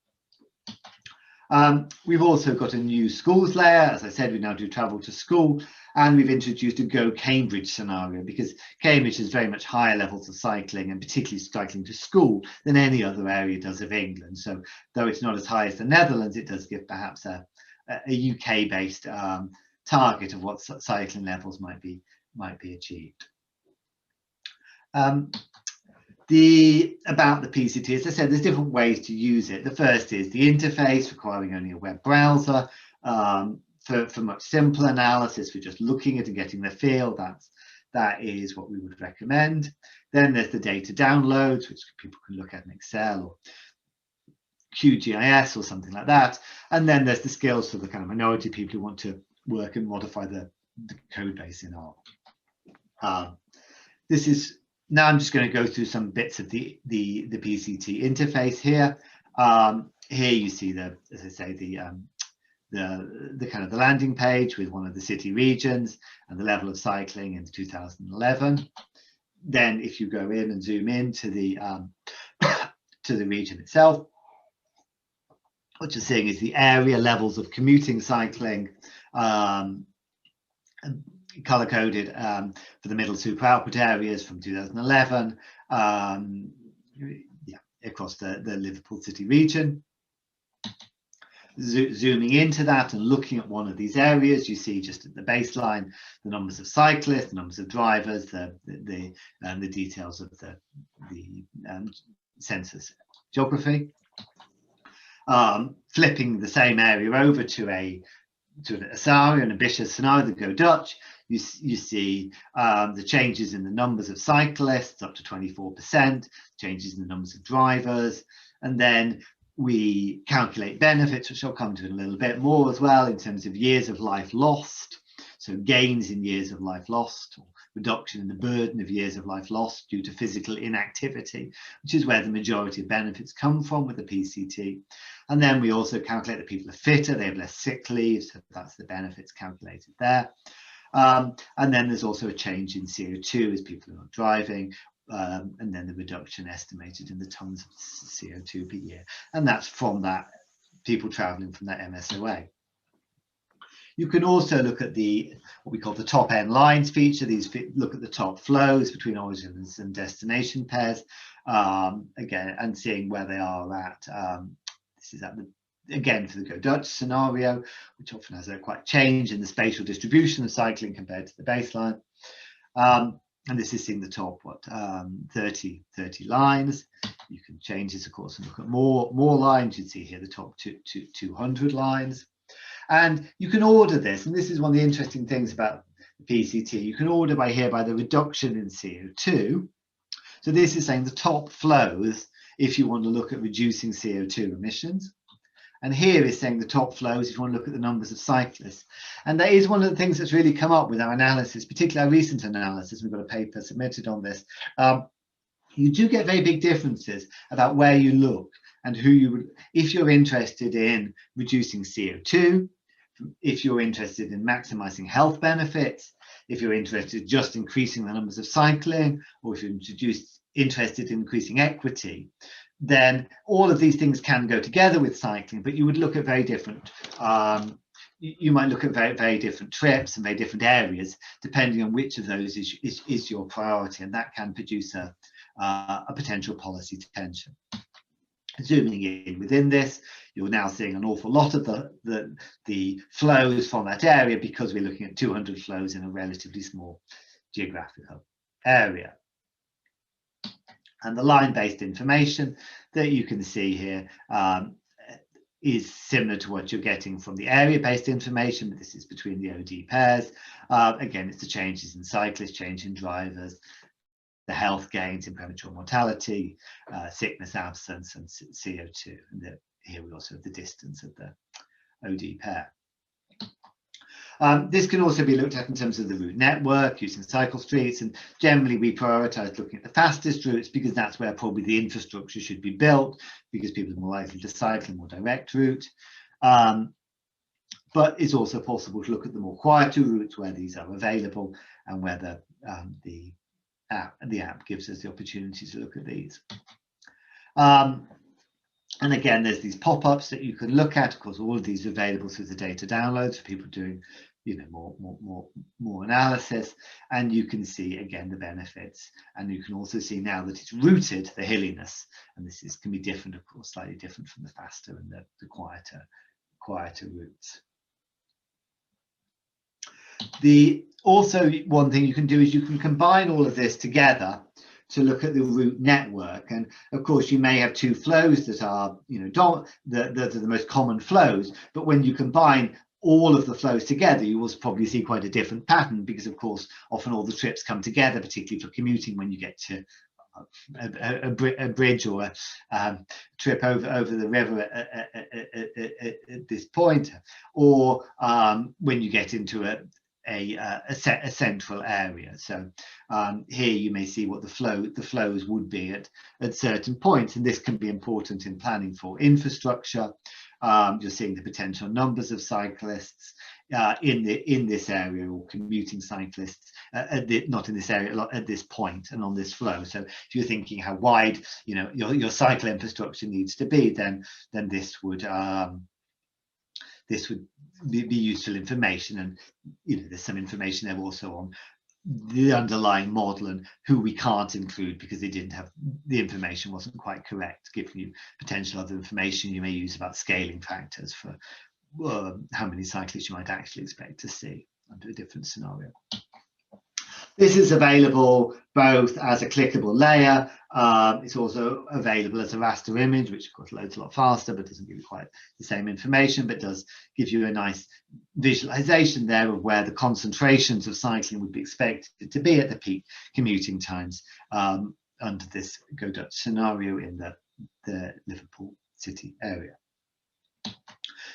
We've also got a new schools layer. As I said, we now do travel to school, and we've introduced a Go Cambridge scenario, because Cambridge has very much higher levels of cycling, and particularly cycling to school, than any other area does of England. So though it's not as high as the Netherlands, it does give perhaps a UK-based target of what cycling levels might be achieved. About the PCT, as I said, there's different ways to use it. The first is the interface, requiring only a web browser. For much simpler analysis, for just looking at and getting the feel, that is what we would recommend. Then there's the data downloads, which people can look at in Excel or QGIS or something like that. And then there's the skills for the kind of minority people who want to work and modify the code base in R. Now I'm just going to go through some bits of the PCT interface here. Here you see as I say, the kind of the landing page with one of the city regions and the level of cycling in 2011. Then if you go in and zoom in to the region itself, what you're seeing is the area levels of commuting cycling, color coded for the middle super output areas from 2011, across the Liverpool city region. Zooming into that and looking at one of these areas, you see just at the baseline the numbers of cyclists, the numbers of drivers, the details of the census geography. Flipping the same area over to an ambitious scenario, the Go Dutch, you see the changes in the numbers of cyclists up to 24%, changes in the numbers of drivers, and then we calculate benefits, which I'll come to in a little bit more as well, in terms of years of life lost. So gains in years of life lost, or reduction in the burden of years of life lost due to physical inactivity, which is where the majority of benefits come from with the PCT. And then we also calculate that people are fitter, they have less sick leave, so that's the benefits calculated there. And then there's also a change in CO2 as people are not driving, and then the reduction estimated in the tons of CO2 per year. And that's from that, people traveling from that MSOA. You can also look at the what we call the top end lines feature. These look at the top flows between origins and destination pairs, again, and seeing where they are at. This is at the, again, for the Go Dutch scenario, which often has a quite change in the spatial distribution of cycling compared to the baseline. And this is seeing the top 30 lines. You can change this, of course, and look at more lines. You'd see here the top 200 lines. And you can order this, and this is one of the interesting things about the PCT. You can order by the reduction in CO2. So this is saying the top flows if you want to look at reducing CO2 emissions. And here is saying the top flows if you want to look at the numbers of cyclists. And that is one of the things that's really come up with our analysis, particularly our recent analysis. We've got a paper submitted on this. You do get very big differences about where you look and who you would, if you're interested in reducing CO2, if you're interested in maximizing health benefits, if you're interested in just increasing the numbers of cycling, or if you're interested in increasing equity, then all of these things can go together with cycling, but you would look at very different, you might look at very different trips and very different areas, depending on which of those is your priority, and that can produce a potential policy tension. Zooming in within this, you're now seeing an awful lot of the flows from that area, because we're looking at 200 flows in a relatively small geographical area. And the line-based information that you can see here is similar to what you're getting from the area-based information, but this is between the OD pairs. Again, it's the changes in cyclists, change in drivers, the health gains in premature mortality, sickness absence, and CO2. And here we also have the distance of the OD pair. This can also be looked at in terms of the route network using cycle streets, and generally we prioritize looking at the fastest routes because that's where probably the infrastructure should be built, because people are more likely to cycle a more direct route. But it's also possible to look at the more quieter routes where these are available, and where the app gives us the opportunity to look at these. And again, there's these pop-ups that you can look at. Of course, all of these are available through the data downloads for people doing, you know, more analysis. And you can see again the benefits, and you can also see now that it's rooted the hilliness, and this can be different, of course, slightly different from the faster and the quieter routes. Also, one thing you can do is you can combine all of this together to look at the route network. And of course, you may have two flows that are, you know, that are the most common flows, but when you combine all of the flows together, you will probably see quite a different pattern, because of course, often all the trips come together, particularly for commuting when you get to a bridge or a trip over the river at this point, or when you get into a central area. So here you may see what the flows would be at certain points, and this can be important in planning for infrastructure. You're seeing the potential numbers of cyclists in this area, or commuting cyclists not in this area at this point and on this flow. So if you're thinking how wide, you know, your cycle infrastructure needs to be, then this would be useful information. And you know, there's some information there also on the underlying model and who we can't include because they didn't have, the information wasn't quite correct, giving you potential other information you may use about scaling factors for how many cyclists you might actually expect to see under a different scenario. This is available both as a clickable layer. It's also available as a raster image, which of course loads a lot faster, but doesn't give you quite the same information, but does give you a nice visualization there of where the concentrations of cycling would be expected to be at the peak commuting times under this Go Dutch scenario in the Liverpool city area.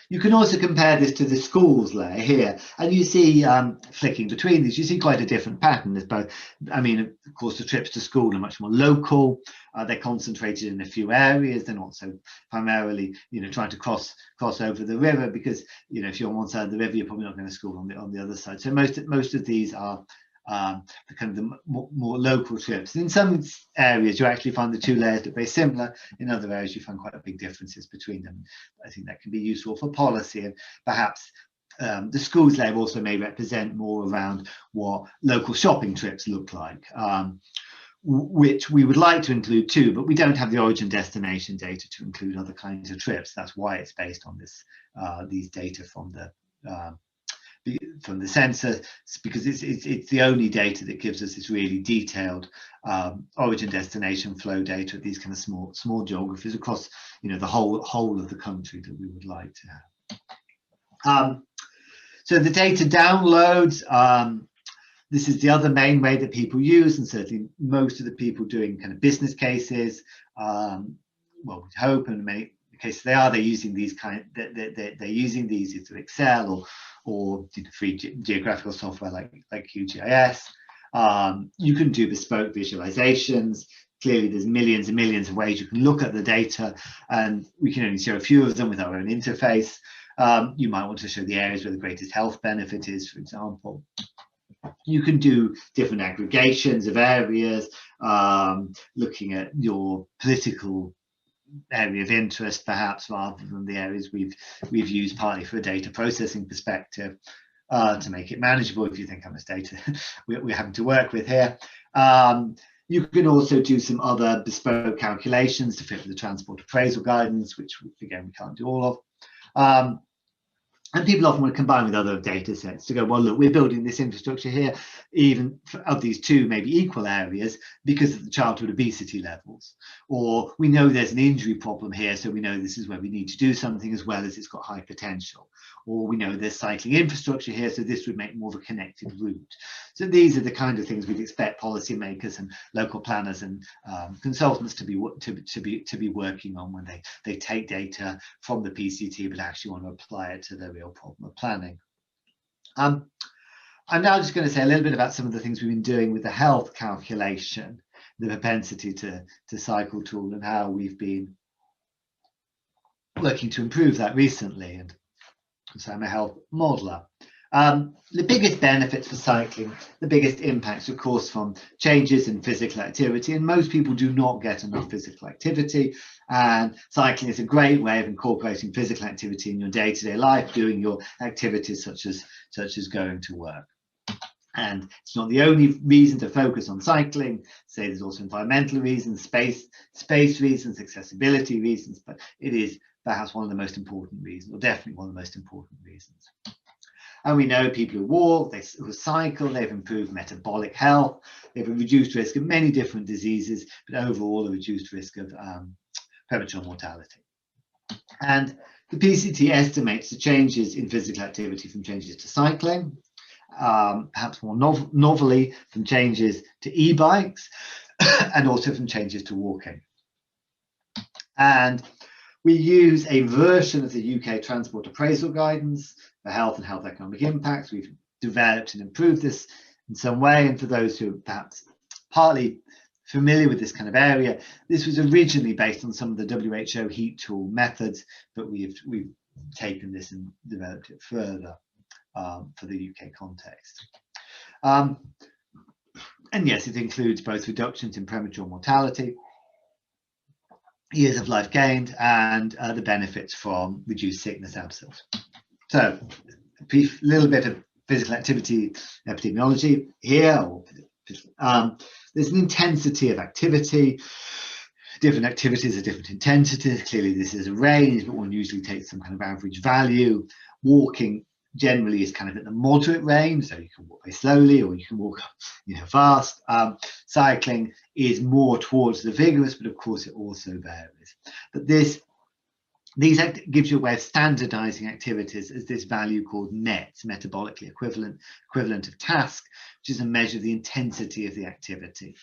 You can also compare this to the schools layer here, and you see flicking between these, you see quite a different pattern. There's both, I mean, of course, the trips to school are much more local. They're concentrated in a few areas. They're not so primarily, trying to cross over the river, because, if you're on one side of the river, you're probably not going to school on the other side. So most of these are the kind of the more local trips. And in some areas, you actually find the two layers look very similar. In other areas, you find quite big differences between them. I think that can be useful for policy, and perhaps the schools layer also may represent more around what local shopping trips look like, which we would like to include too, but we don't have the origin destination data to include other kinds of trips. That's why it's based on this these data from the census, because it's the only data that gives us this really detailed origin destination flow data at these kind of small geographies across the whole of the country that we would like to have. So the data downloads, this is the other main way that people use, and certainly most of the people doing kind of business cases, well, we hope, and in many cases they're using these they're using these either Excel or free geographical software like QGIS. You can do bespoke visualizations. Clearly, there's millions and millions of ways you can look at the data, and we can only show a few of them with our own interface. You might want to show the areas where the greatest health benefit is, for example. You can do different aggregations of areas, looking at your political area of interest, perhaps, rather than the areas we've used partly for a data processing perspective, to make it manageable if you think how much data we're having to work with here. You can also do some other bespoke calculations to fit with the transport appraisal guidance, which again we can't do all of. And people often want to combine with other data sets to go, well, look, we're building this infrastructure here, even of these two maybe equal areas, because of the childhood obesity levels. Or we know there's an injury problem here, so we know this is where we need to do something, as well as it's got high potential. Or we know there's cycling infrastructure here, so this would make more of a connected route. So these are the kind of things we'd expect policymakers and local planners and consultants to be working on when they take data from the PCT, but actually want to apply it to their real problem of planning. I'm now just going to say a little bit about some of the things we've been doing with the health calculation, the propensity to cycle tool, and how we've been working to improve that recently. And so I'm a health modeler. The biggest benefits for cycling, the biggest impacts, of course, from changes in physical activity, and most people do not get enough physical activity, and cycling is a great way of incorporating physical activity in your day-to-day life, doing your activities such as going to work. And it's not the only reason to focus on cycling. Say there's also environmental reasons, space reasons, accessibility reasons, but it is perhaps one of the most important reasons, or definitely one of the most important reasons. And we know people who walk, who cycle, they've improved metabolic health, they've a reduced risk of many different diseases, but overall a reduced risk of premature mortality. And the PCT estimates the changes in physical activity from changes to cycling, perhaps more novelly from changes to e-bikes, and also from changes to walking. And we use a version of the UK Transport Appraisal Guidance for health and health economic impacts. We've developed and improved this in some way. And for those who are perhaps partly familiar with this kind of area, this was originally based on some of the WHO heat tool methods, but we've taken this and developed it further for the UK context. And yes, it includes both reductions in premature mortality, years of life gained, and the benefits from reduced sickness absence. So a little bit of physical activity epidemiology here. There's an intensity of activity. Different activities are different intensities. Clearly this is a range, but one usually takes some kind of average value. Walking generally is kind of at the moderate range, so you can walk very slowly or you can walk fast. Cycling is more towards the vigorous, but of course it also varies. But this These gives you a way of standardizing activities as this value called MET, metabolically equivalent of task, which is a measure of the intensity of the activity.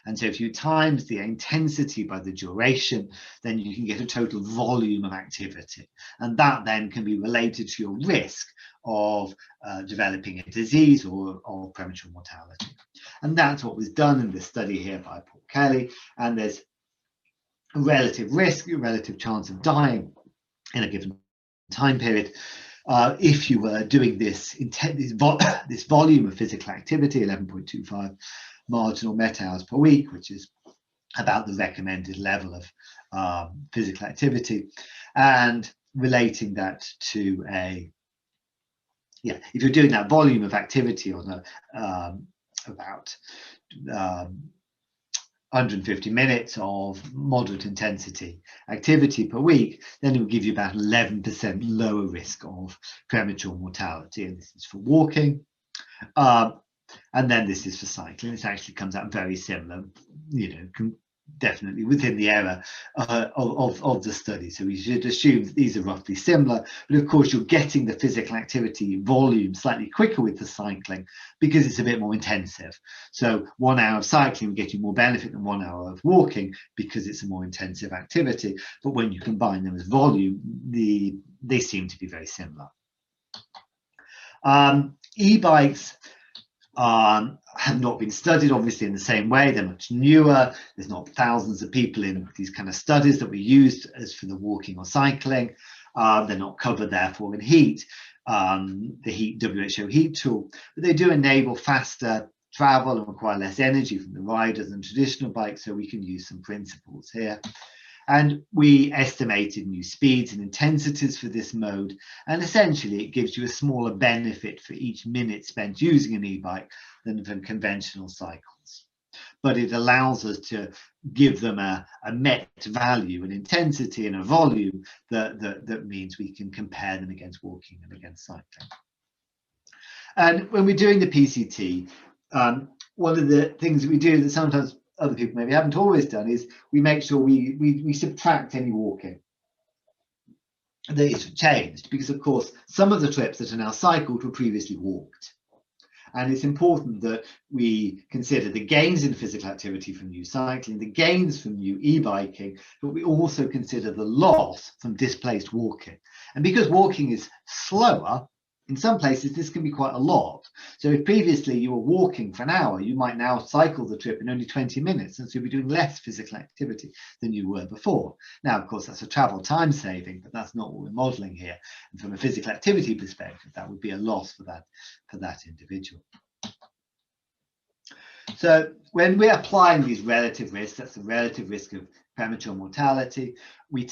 And so if you times the intensity by the duration, then you can get a total volume of activity. And that then can be related to your risk of developing a disease or premature mortality. And that's what was done in this study here by Paul Kelly. And there's a relative risk, a relative chance of dying in a given time period if you were doing this volume of physical activity, 11.25 marginal MET hours per week, which is about the recommended level of physical activity, and relating that to if you're doing that volume of activity on about 150 minutes of moderate intensity activity per week, then it will give you about 11% lower risk of premature mortality. And this is for walking. And then this is for cycling. This actually comes out very similar, definitely within the error of the study. So we should assume that these are roughly similar, but of course you're getting the physical activity volume slightly quicker with the cycling because it's a bit more intensive. So 1 hour of cycling will get you more benefit than 1 hour of walking because it's a more intensive activity. But when you combine them as volume, they seem to be very similar. E-bikes have not been studied obviously in the same way. They're much newer. There's not thousands of people in these kind of studies that we used as for the walking or cycling. They're not covered therefore in heat, the WHO heat tool, but they do enable faster travel and require less energy from the rider than traditional bikes, so we can use some principles here. And we estimated new speeds and intensities for this mode, and essentially it gives you a smaller benefit for each minute spent using an e-bike than from conventional cycles. But it allows us to give them a MET value, an intensity and a volume that means we can compare them against walking and against cycling. And when we're doing the PCT, one of the things that we do that sometimes other people maybe haven't always done is we make sure we subtract any walking that is changed, because of course some of the trips that are now cycled were previously walked, and it's important that we consider the gains in physical activity from new cycling, the gains from new e-biking, but we also consider the loss from displaced walking. And because walking is slower, in some places this can be quite a lot. So if previously you were walking for an hour, you might now cycle the trip in only 20 minutes, and so you'll be doing less physical activity than you were before. Now, of course, that's a travel time saving, but that's not what we're modeling here. And from a physical activity perspective, that would be a loss for that individual. So when we're applying these relative risks, that's the relative risk of premature mortality, we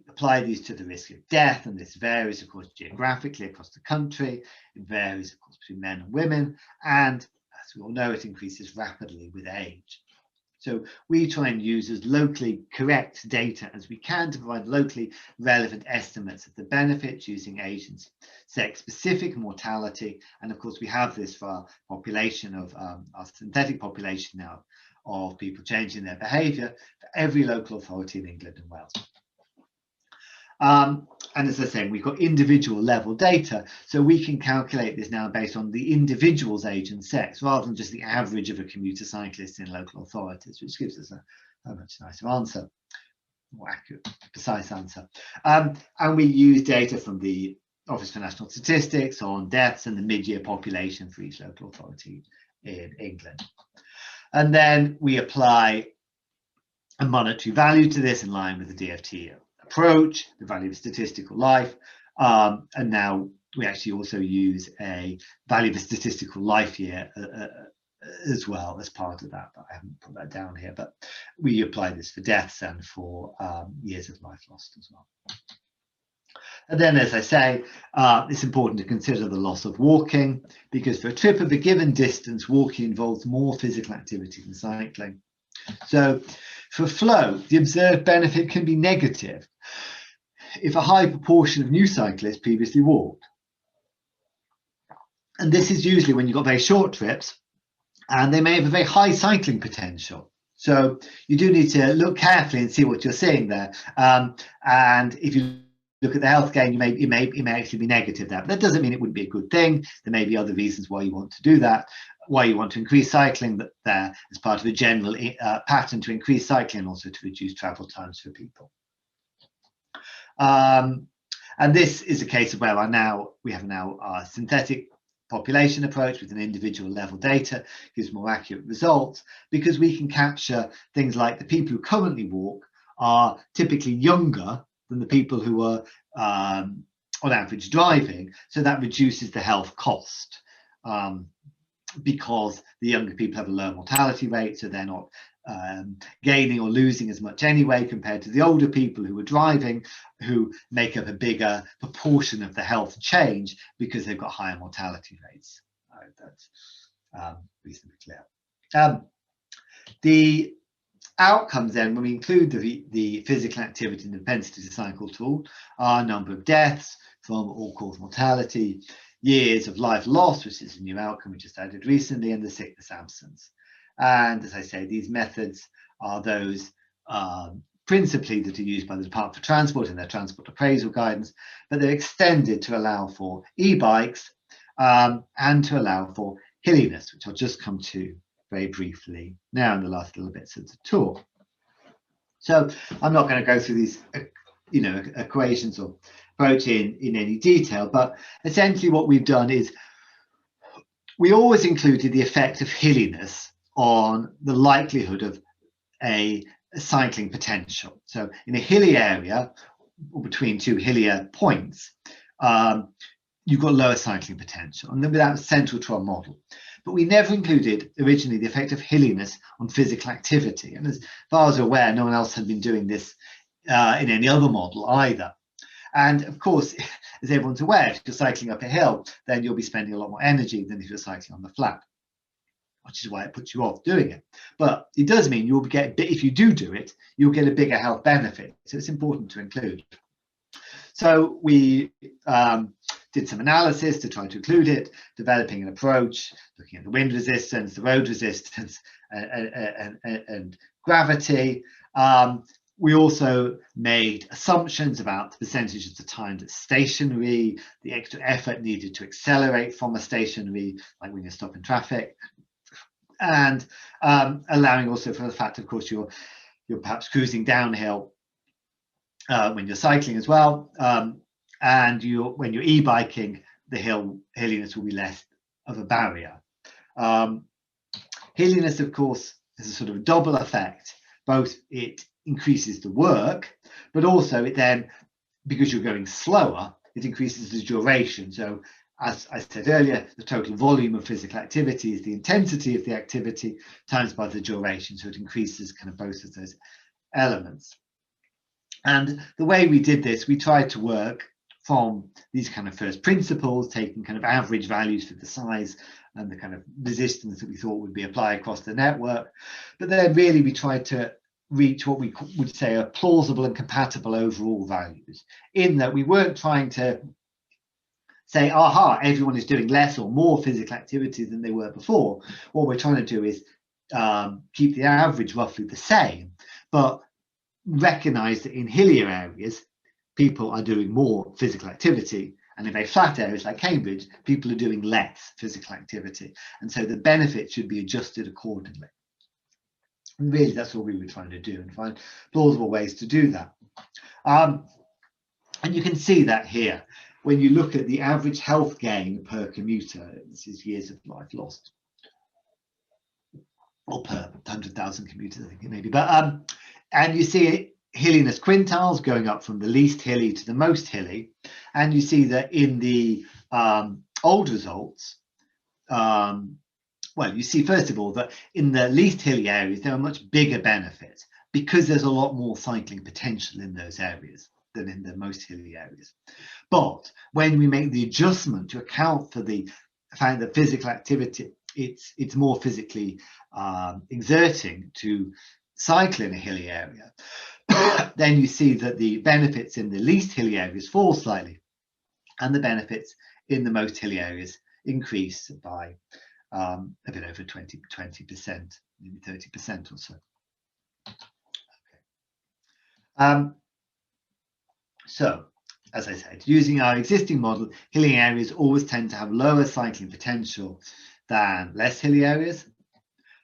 apply these to the risk of death, and this varies, of course, geographically across the country. It varies, of course, between men and women, and as we all know, it increases rapidly with age. So we try and use as locally correct data as we can to provide locally relevant estimates of the benefits using age and sex-specific mortality. And of course, we have this for our population of our synthetic population now of people changing their behaviour for every local authority in England and Wales. And as I say, we've got individual level data, so we can calculate this now based on the individual's age and sex rather than just the average of a commuter cyclist in local authorities, which gives us a much nicer answer, more accurate, precise answer. And we use data from the Office for National Statistics on deaths and the mid-year population for each local authority in England. And then we apply a monetary value to this in line with the DFT approach, the value of statistical life, and now we actually also use a value of a statistical life year as well as part of that, but I haven't put that down here, but we apply this for deaths and for years of life lost as well. And then, as I say, it's important to consider the loss of walking, because for a trip of a given distance, walking involves more physical activity than cycling. So for flow, the observed benefit can be negative if a high proportion of new cyclists previously walked. And this is usually when you've got very short trips and they may have a very high cycling potential. So you do need to look carefully and see what you're seeing there. And if you look at the health gain, it may actually be negative there, but that doesn't mean it wouldn't be a good thing. There may be other reasons why you want to do that, why you want to increase cycling there as part of a general pattern to increase cycling, also to reduce travel times for people. And this is a case of where we have now our synthetic population approach with an individual level data, gives more accurate results, because we can capture things like the people who currently walk are typically younger than the people who are on average driving, so that reduces the health cost, because the younger people have a lower mortality rate, so they're not gaining or losing as much anyway, compared to the older people who are driving, who make up a bigger proportion of the health change because they've got higher mortality rates. That's reasonably clear. The outcomes then, when we include the physical activity and the propensity to cycle tool, are number of deaths from all-cause mortality, years of life lost, which is a new outcome we just added recently, and the sickness absence. And as I say, these methods are those principally that are used by the Department for Transport in their transport appraisal guidance, but they're extended to allow for e-bikes and to allow for hilliness, which I'll just come to very briefly now in the last little bits of the talk. So I'm not going to go through these equations or approach in any detail, but essentially what we've done is we always included the effect of hilliness on the likelihood of a cycling potential. So in a hilly area, or between two hillier points, you've got lower cycling potential, and then that was central to our model. But we never included originally the effect of hilliness on physical activity, and as far as I'm aware, no one else had been doing this in any other model either. And of course, as everyone's aware, if you're cycling up a hill, then you'll be spending a lot more energy than if you're cycling on the flat, which is why it puts you off doing it. But it does mean you'll get, if you do it, you'll get a bigger health benefit. So it's important to include. So we did some analysis to try to include it, developing an approach, looking at the wind resistance, the road resistance, and gravity. We also made assumptions about the percentage of the time that's stationary, the extra effort needed to accelerate from a stationary, like when you're stopping traffic, and allowing also for the fact, of course, you're perhaps cruising downhill when you're cycling as well, and when you're e-biking, the hilliness will be less of a barrier. Hilliness, of course, is a sort of double effect. Both it increases the work, but also it then, because you're going slower, it increases the duration. So as I said earlier, the total volume of physical activity is the intensity of the activity times by the duration. So it increases kind of both of those elements. And the way we did this, we tried to work from these kind of first principles, taking kind of average values for the size and the kind of resistance that we thought would be applied across the network. But then really we tried to reach what we would say are plausible and compatible overall values, in that we weren't trying to say, aha, everyone is doing less or more physical activity than they were before. What we're trying to do is keep the average roughly the same, but recognize that in hillier areas, people are doing more physical activity, and in very flat areas like Cambridge, people are doing less physical activity. And so the benefit should be adjusted accordingly. And really, that's what we were trying to do, and find plausible ways to do that. And you can see that here. When you look at the average health gain per commuter, this is years of life lost, or per 100,000 commuters, I think it may be. But and you see hilliness quintiles going up from the least hilly to the most hilly, and you see that in the old results, well, you see first of all that in the least hilly areas there are much bigger benefits because there's a lot more cycling potential in those areas than in the most hilly areas. But when we make the adjustment to account for the fact that physical activity, it's more physically exerting to cycle in a hilly area, then you see that the benefits in the least hilly areas fall slightly, and the benefits in the most hilly areas increase by a bit over 20%, maybe 30% or so. Okay. So as I said, using our existing model, hilly areas always tend to have lower cycling potential than less hilly areas.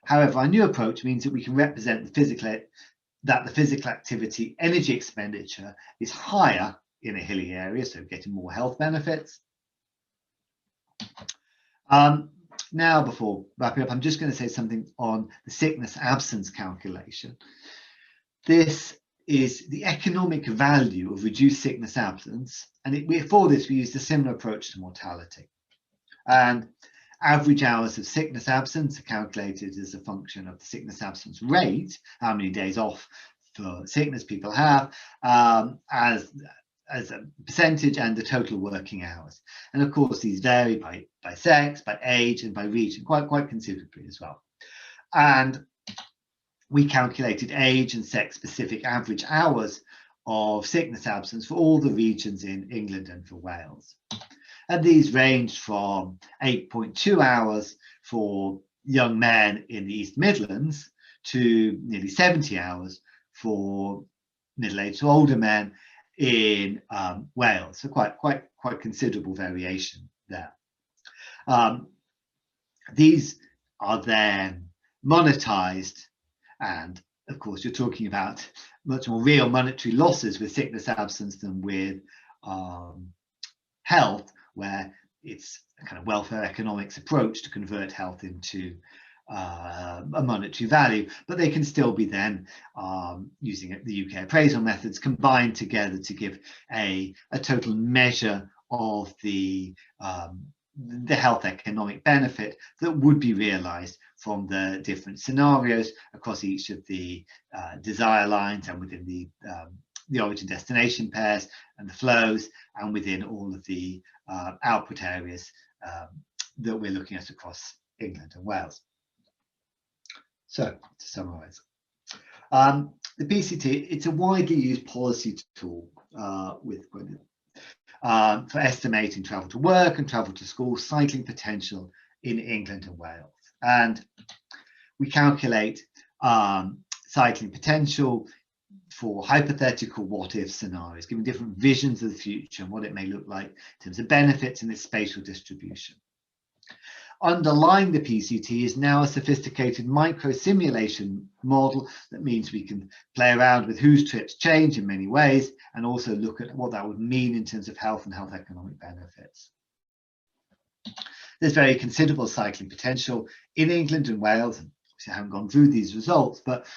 However, our new approach means that we can represent the physical activity energy expenditure is higher in a hilly area, so getting more health benefits. Now, before wrapping up, I'm just going to say something on the sickness absence calculation. This is the economic value of reduced sickness absence, and for this we used a similar approach to mortality. And average hours of sickness absence are calculated as a function of the sickness absence rate, how many days off for sickness people have, as a percentage, and the total working hours. And of course, these vary by sex, by age, and by region quite considerably as well. And we calculated age and sex specific average hours of sickness absence for all the regions in England and for Wales. And these ranged from 8.2 hours for young men in the East Midlands to nearly 70 hours for middle-aged to older men in Wales. So quite considerable variation there. These are then monetized, and of course you're talking about much more real monetary losses with sickness absence than with health, where it's a kind of welfare economics approach to convert health into a monetary value, but they can still be then using the UK appraisal methods combined together to give a total measure of the health economic benefit that would be realized from the different scenarios across each of the desire lines and within the origin destination pairs and the flows, and within all of the output areas that we're looking at across England and Wales. So to summarize, the PCT, it's a widely used policy tool for estimating travel to work and travel to school cycling potential in England and Wales. And we calculate cycling potential for hypothetical what-if scenarios, giving different visions of the future and what it may look like in terms of benefits and its spatial distribution. Underlying the PCT is now a sophisticated micro-simulation model that means we can play around with whose trips change in many ways and also look at what that would mean in terms of health and health economic benefits. There's very considerable cycling potential in England and Wales. I haven't gone through these results, but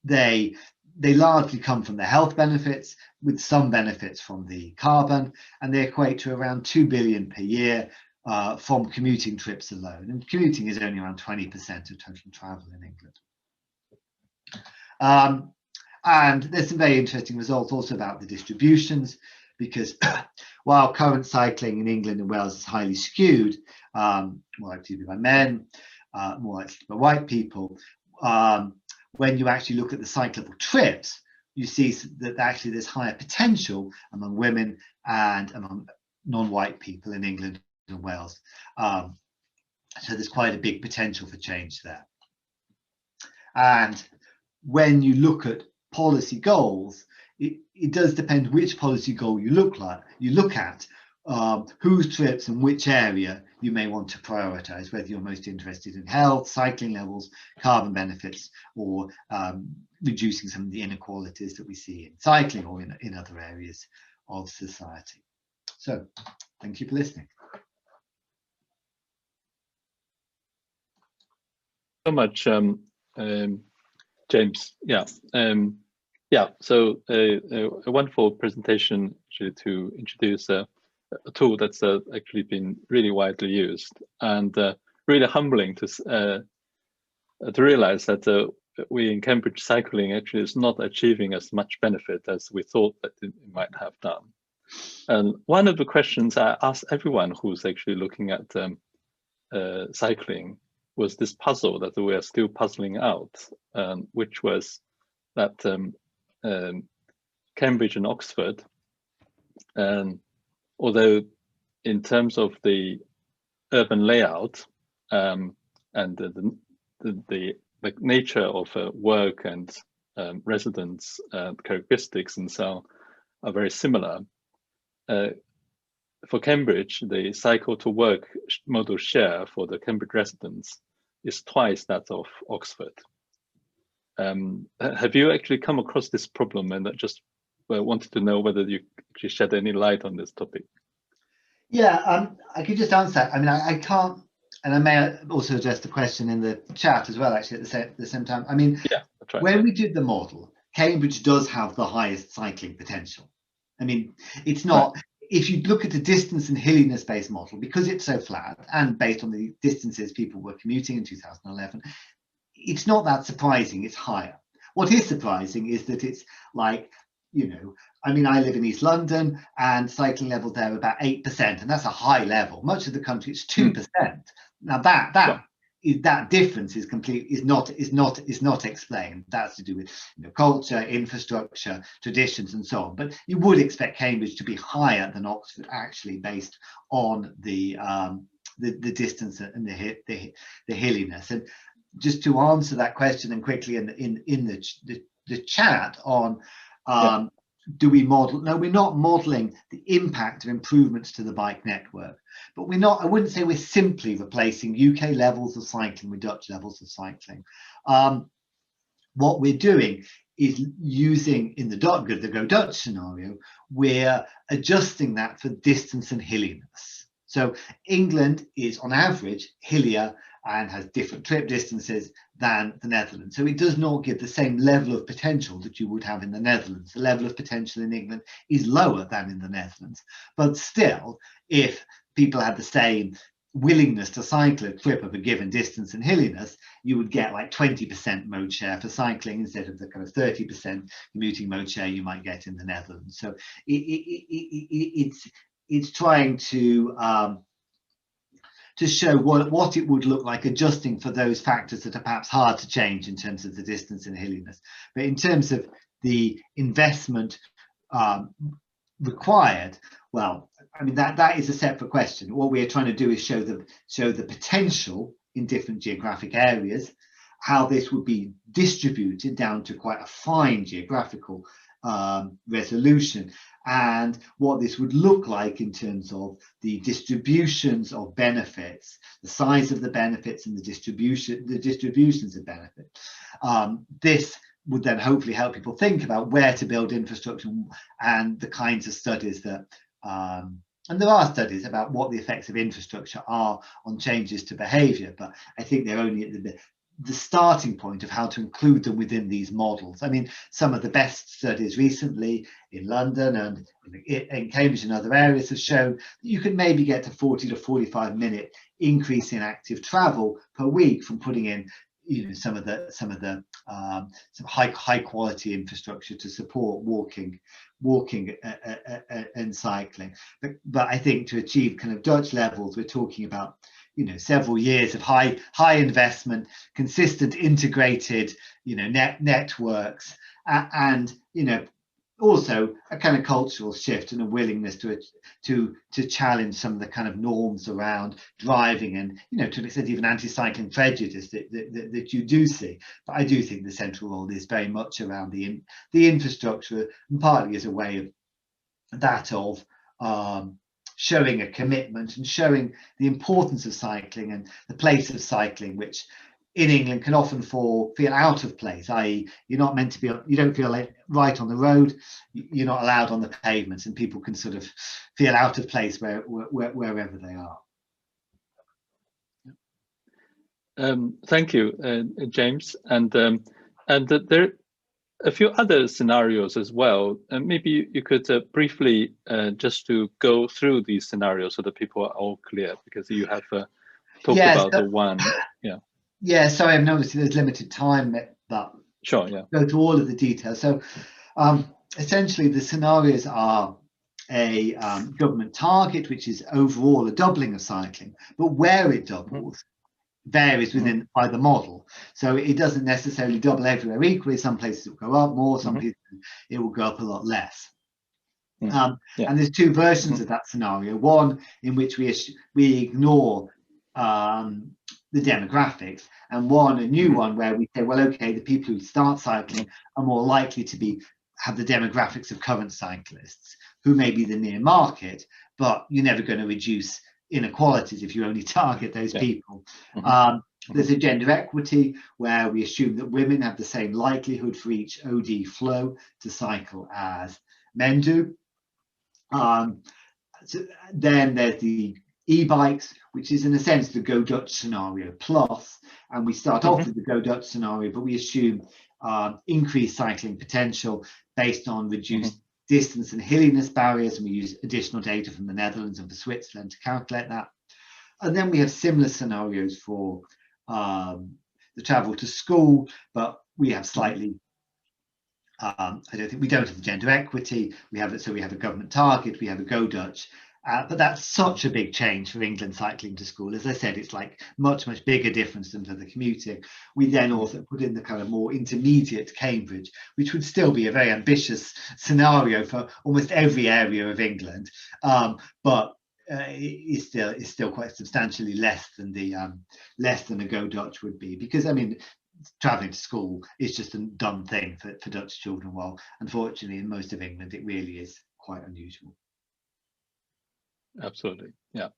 they largely come from the health benefits, with some benefits from the carbon, and they equate to around 2 billion per year from commuting trips alone. And commuting is only around 20% of total travel in England. And there's some very interesting results also about the distributions, because while current cycling in England and Wales is highly skewed, more likely to be by men, more likely to be by white people, when you actually look at the cyclable trips, you see that actually there's higher potential among women and among non-white people in England and Wales. So there's quite a big potential for change there. And when you look at policy goals, it does depend which policy goal you look at, whose trips and which area you may want to prioritize, whether you're most interested in health, cycling levels, carbon benefits, or reducing some of the inequalities that we see in cycling or in other areas of society. So thank you for listening. So much, James. Yeah, so a wonderful presentation actually to introduce a tool that's actually been really widely used, and really humbling to realize that we in Cambridge cycling actually is not achieving as much benefit as we thought that it might have done. And one of the questions I asked everyone who's actually looking at cycling was this puzzle that we are still puzzling out, which was that Cambridge and Oxford, although in terms of the urban layout and the nature of work and residence characteristics and so are very similar. For Cambridge, the cycle to work modal share for the Cambridge residents is twice that of Oxford. Have you actually come across this problem, and I just wanted to know whether you actually shed any light on this topic? Yeah, I could just answer that. I mean, I can't, and I may also address the question in the chat as well, actually, at the same time. I mean, yeah, that's right. When we did the model, Cambridge does have the highest cycling potential. I mean, it's not, right. If you look at the distance and hilliness based model, because it's so flat and based on the distances people were commuting in 2011, it's not that surprising, it's higher. What is surprising is that it's like, you know, I mean, I live in East London and cycling levels there are about 8%, and that's a high level. Much of the country, it's 2%. Now that difference is not explained. That's to do with, you know, culture, infrastructure, traditions, and so on. But you would expect Cambridge to be higher than Oxford, actually, based on the distance and the hilliness. And just to answer that question, and quickly in the chat on do we model? No, we're not modeling the impact of improvements to the bike network, but we're not, I wouldn't say we're simply replacing UK levels of cycling with Dutch levels of cycling. What we're doing is using, in the Go Dutch scenario, we're adjusting that for distance and hilliness. So England is on average hillier and has different trip distances than the Netherlands. So it does not give the same level of potential that you would have in the Netherlands. The level of potential in England is lower than in the Netherlands. But still, if people had the same willingness to cycle a trip of a given distance and hilliness, you would get like 20% mode share for cycling instead of the kind of 30% commuting mode share you might get in the Netherlands. So it's trying to show what it would look like adjusting for those factors that are perhaps hard to change in terms of the distance and hilliness. But in terms of the investment required, well, I mean, that is a separate question. What we are trying to do is show the potential in different geographic areas, how this would be distributed down to quite a fine geographical resolution, and what this would look like in terms of the distributions of benefits, the size of the benefits and the distributions of benefit. This would then hopefully help people think about where to build infrastructure and the kinds of studies that and there are studies about what the effects of infrastructure are on changes to behavior, but I think they're only at the starting point of how to include them within these models. I mean, some of the best studies recently in London and in Cambridge and other areas have shown that you can maybe get to 40 to 45 minute increase in active travel per week from putting in, you know, some high quality infrastructure to support walking and cycling. But I think to achieve kind of Dutch levels, we're talking about, you know, several years of high investment, consistent integrated, you know, networks, and, you know, also a kind of cultural shift and a willingness to challenge some of the kind of norms around driving and, you know, to an extent even anti-cycling prejudice that you do see. But I do think the central role is very much around the infrastructure, and partly as a way of that of showing a commitment and showing the importance of cycling and the place of cycling, which in England can often feel out of place, i.e. you're not meant to be, you don't feel like right on the road, you're not allowed on the pavements, and people can sort of feel out of place wherever they are. Thank you, James. And there are a few other scenarios as well. And maybe you could briefly just to go through these scenarios so that people are all clear, because you have talked about the one. Yeah, sorry, I've noticed there's limited time, but sure, yeah, go through all of the details. So essentially the scenarios are a government target, which is overall a doubling of cycling, but where it doubles varies within by the model. So it doesn't necessarily double everywhere equally. Some places it will go up more, some places it will go up a lot less. And there's two versions of that scenario. One in which we ignore the demographics, and a new one where we say, well, okay, the people who start cycling are more likely to be have the demographics of current cyclists, who may be the near market, but you're never going to reduce inequalities if you only target those people. There's a gender equity where we assume that women have the same likelihood for each OD flow to cycle as men do. So then there's the e-bikes, which is in a sense the Go Dutch scenario plus, and we start off with the Go Dutch scenario, but we assume increased cycling potential based on reduced distance and hilliness barriers, and we use additional data from the Netherlands and for Switzerland to calculate that. And then we have similar scenarios for the travel to school, but we have slightly we don't have the gender equity. We have it, so we have a government target, we have a Go Dutch, but that's such a big change for England cycling to school. As I said, it's like much bigger difference than for the commuting. We then also put in the kind of more intermediate Cambridge, which would still be a very ambitious scenario for almost every area of England, but is still quite substantially less than a Go Dutch would be, because I mean, traveling to school is just a dumb thing for Dutch children, while unfortunately in most of England it really is quite unusual. Absolutely, yeah.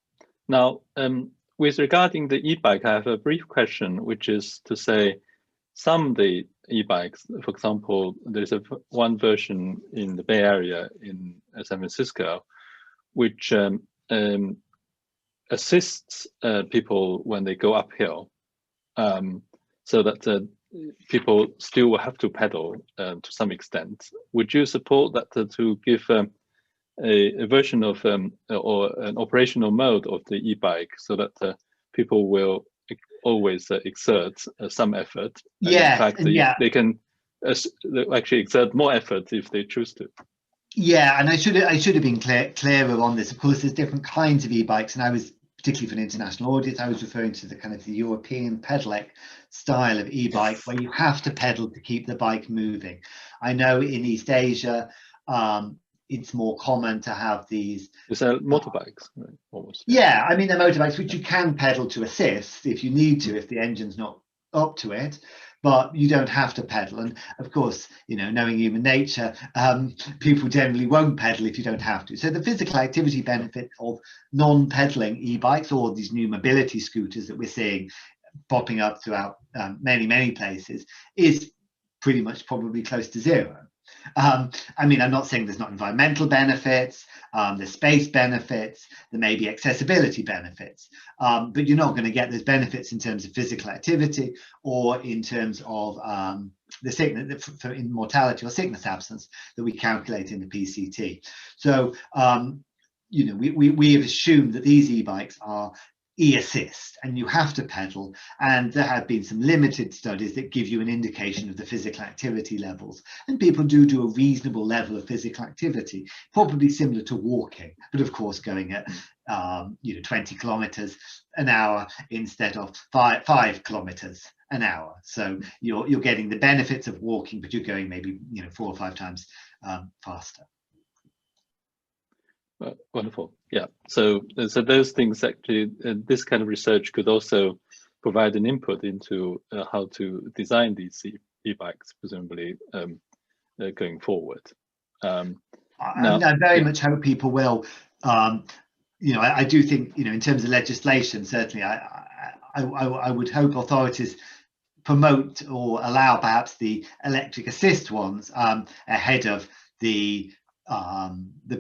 Now, with regarding the e-bike, I have a brief question, which is to say, some of the e-bikes, for example, there's one version in the Bay Area in San Francisco, which assists people when they go uphill, so that people still will have to pedal to some extent. Would you support that to give a version of or an operational mode of the e-bike, so that people will always exert some effort? Yeah, in fact, they can actually exert more effort if they choose to. Yeah, and I should have been clearer on this. Of course, there's different kinds of e-bikes, and I was, particularly for an international audience, I was referring to the kind of the European pedelec style of e-bike, where you have to pedal to keep the bike moving. I know in East Asia, it's more common to have these. Is that motorbikes, right? Almost. Yeah, I mean, they're motorbikes which you can pedal to assist if you need to, if the engine's not up to it, but you don't have to pedal. And of course, you know, knowing human nature, people generally won't pedal if you don't have to. So the physical activity benefit of non-pedaling e-bikes, or these new mobility scooters that we're seeing popping up throughout many places, is pretty much probably close to zero. I mean, I'm not saying there's not environmental benefits, there's space benefits, there may be accessibility benefits, but you're not going to get those benefits in terms of physical activity or in terms of the sickness, in mortality or sickness absence that we calculate in the PCT. So, you know, we have assumed that these e-bikes are e-assist and you have to pedal, and there have been some limited studies that give you an indication of the physical activity levels, and people do a reasonable level of physical activity, probably similar to walking, but of course going at 20 kilometers an hour instead of 5 kilometers an hour. So you're getting the benefits of walking, but you're going maybe 4 or 5 times faster. Wonderful. Yeah. So those things actually, this kind of research could also provide an input into how to design these e-bikes, presumably going forward. I very much hope people will. I do think, in terms of legislation, certainly, I would hope authorities promote or allow perhaps the electric assist ones ahead of the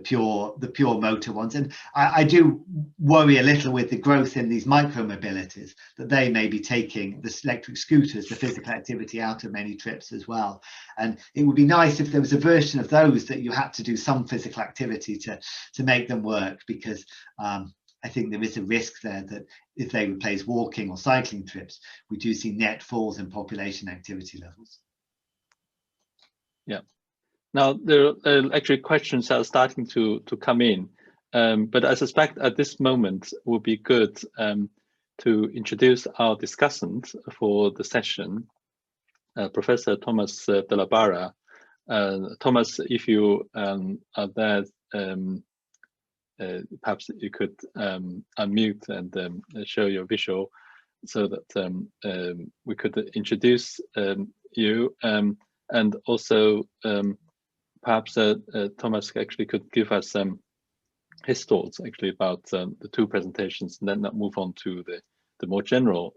pure motor ones. And I do worry a little with the growth in these micro mobilities, that they may be taking the electric scooters, the physical activity, out of many trips as well. And it would be nice if there was a version of those that you had to do some physical activity to make them work, because I think there is a risk there that if they replace walking or cycling trips, we do see net falls in population activity levels. Yeah. Now, there are actually questions that are starting to come in, but I suspect at this moment it would be good to introduce our discussant for the session, Professor Tomás de la Barra. Tomás, if you are there, perhaps you could unmute and show your visual so that we could introduce you, and also perhaps Tomás actually could give us his thoughts actually about the two presentations, and then move on to the more general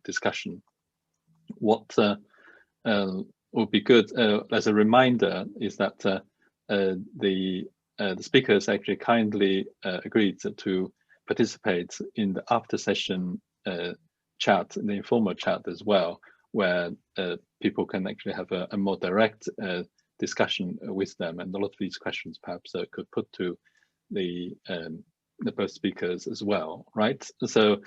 discussion. What would be good as a reminder is that the speakers actually kindly agreed to participate in the after session chat, in the informal chat as well, where people can actually have a more direct discussion with them, and a lot of these questions perhaps could put to the both speakers as well, right? So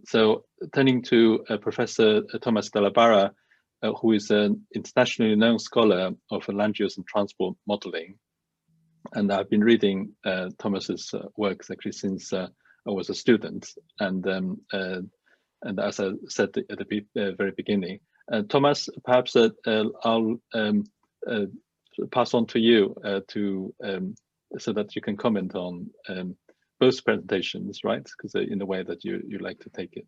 so turning to Professor Tomás de la Barra, who is an internationally known scholar of land use and transport modeling. And I've been reading Tomás's works actually since I was a student. And as I said at the very beginning, Tomás, perhaps I'll pass on to you so that you can comment on both presentations, right? Because in the way that you like to take it.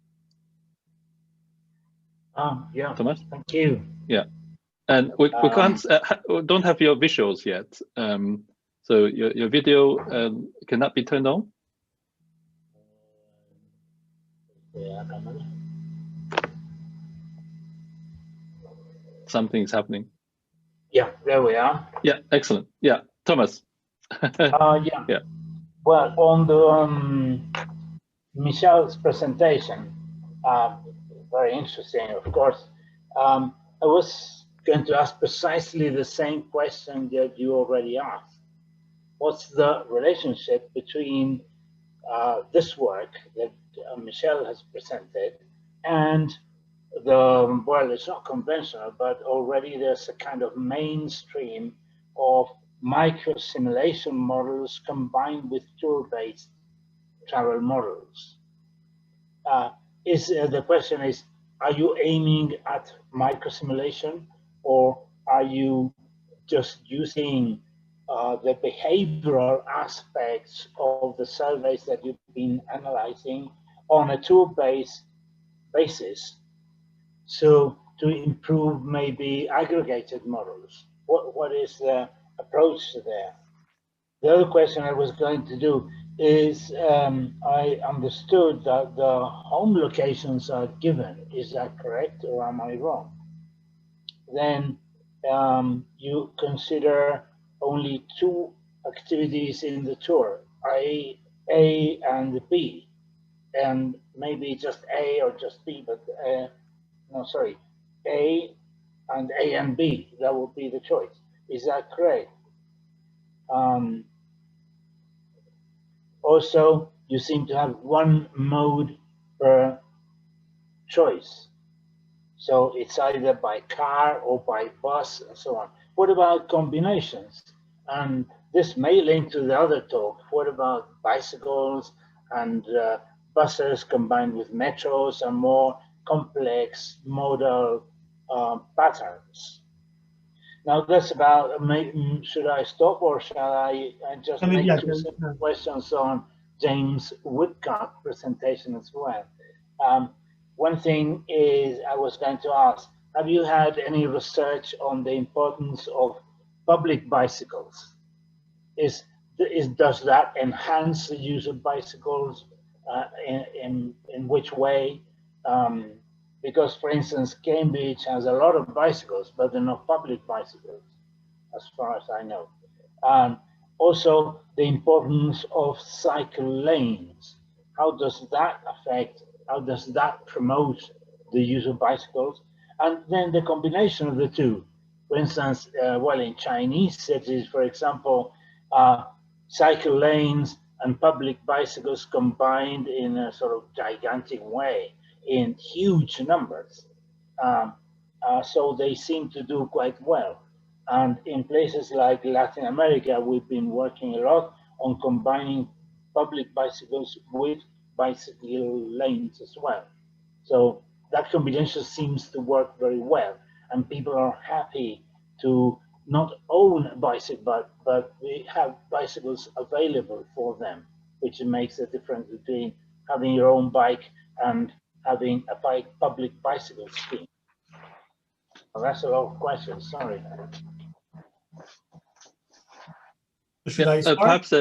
Yeah, Tomás? thank you. Yeah, and we can't don't have your visuals yet. So your video cannot be turned on. Something's happening. Yeah, there we are. Yeah, excellent. Yeah, Tomás. Yeah. Yeah. Well, on the Michel's presentation, very interesting, of course. I was going to ask precisely the same question that you already asked. What's the relationship between this work that Michel has presented and the, well, it's not conventional, but already there's a kind of mainstream of micro simulation models combined with tour-based travel models. The question is, are you aiming at micro simulation, or are you just using the behavioral aspects of the surveys that you've been analyzing on a tour-based basis, so to improve maybe aggregated models? What is the approach there? The other question I was going to do is, I understood that the home locations are given. Is that correct, or am I wrong? Then you consider only two activities in the tour, A and B, and maybe just A or just B, but no, sorry, A and B, that would be the choice. Is that correct? Also, you seem to have one mode per choice. So it's either by car or by bus and so on. What about combinations? And this may link to the other talk. What about bicycles and buses combined with metros and more complex modal patterns? Now that's about, should I stop, or shall I just make two simple questions on James Woodcock presentation as well? One thing is, I was going to ask, have you had any research on the importance of public bicycles? Does that enhance the use of bicycles? In which way? Because, for instance, Cambridge has a lot of bicycles, but they're not public bicycles, as far as I know. Also, the importance of cycle lanes. How does that affect, how does that promote the use of bicycles? And then the combination of the two. For instance, well, in Chinese cities, for example, cycle lanes and public bicycles combined in a sort of gigantic way, in huge numbers. So they seem to do quite well. And in places like Latin America, we've been working a lot on combining public bicycles with bicycle lanes as well. So that combination seems to work very well. And people are happy to not own a bicycle, but we have bicycles available for them, which makes a difference between having your own bike and having a public bicycle scheme. Well, that's a lot of questions, sorry. Should I start? Perhaps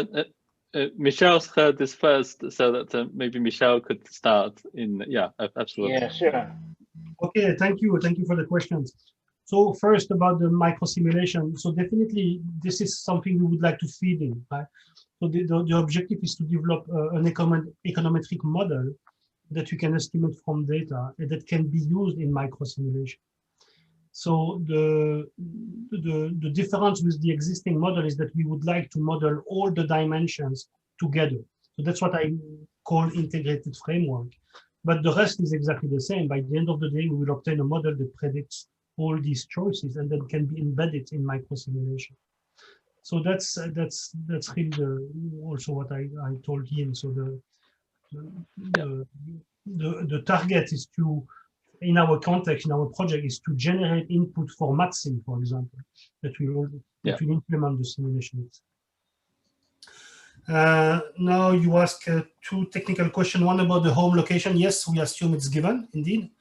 Michel's heard this first, so that maybe Michel could start in. Yeah, absolutely. Yeah, sure. Okay, thank you for the questions. So first about the micro simulation. So definitely this is something we would like to feed in, right? So the objective is to develop an econometric model that you can estimate from data and that can be used in micro simulation. So the difference with the existing model is that we would like to model all the dimensions together. So that's what I call integrated framework. But the rest is exactly the same. By the end of the day, we will obtain a model that predicts all these choices and then can be embedded in micro simulation. So that's really also what I told him. So the target is to, in our context, in our project, is to generate input for matching, for example, that will implement the simulation. Now you ask two technical questions. One about the home location. Yes, we assume it's given indeed,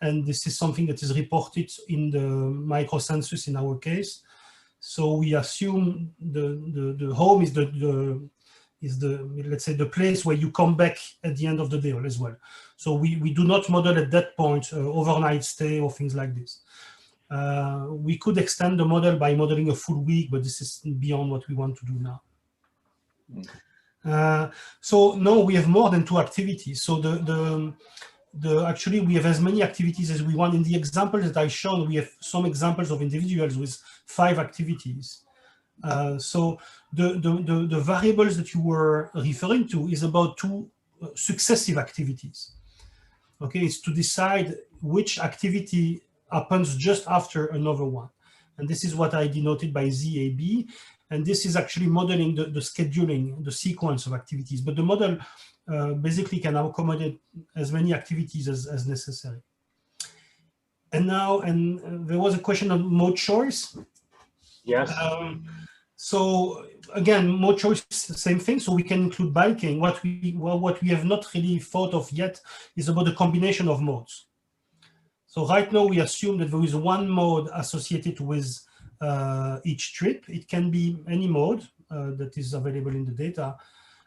and this is something that is reported in the microcensus in our case. So we assume the home is let's say the place where you come back at the end of the day as well. So we do not model at that point overnight stay or things like this. We could extend the model by modeling a full week, but this is beyond what we want to do now. So no, we have more than 2 activities. So actually we have as many activities as we want. In the example that I've shown, we have some examples of individuals with 5 activities. So the variables that you were referring to is about 2 successive activities. Okay, it's to decide which activity happens just after another one. And this is what I denoted by ZAB. And this is actually modeling the scheduling, the sequence of activities. But the model basically can accommodate as many activities as necessary. And now, there was a question on mode choice. Yes. So again, mode choice, same thing. So we can include bulking. What we have not really thought of yet is about the combination of modes. So right now we assume that there is one mode associated with each trip. It can be any mode that is available in the data,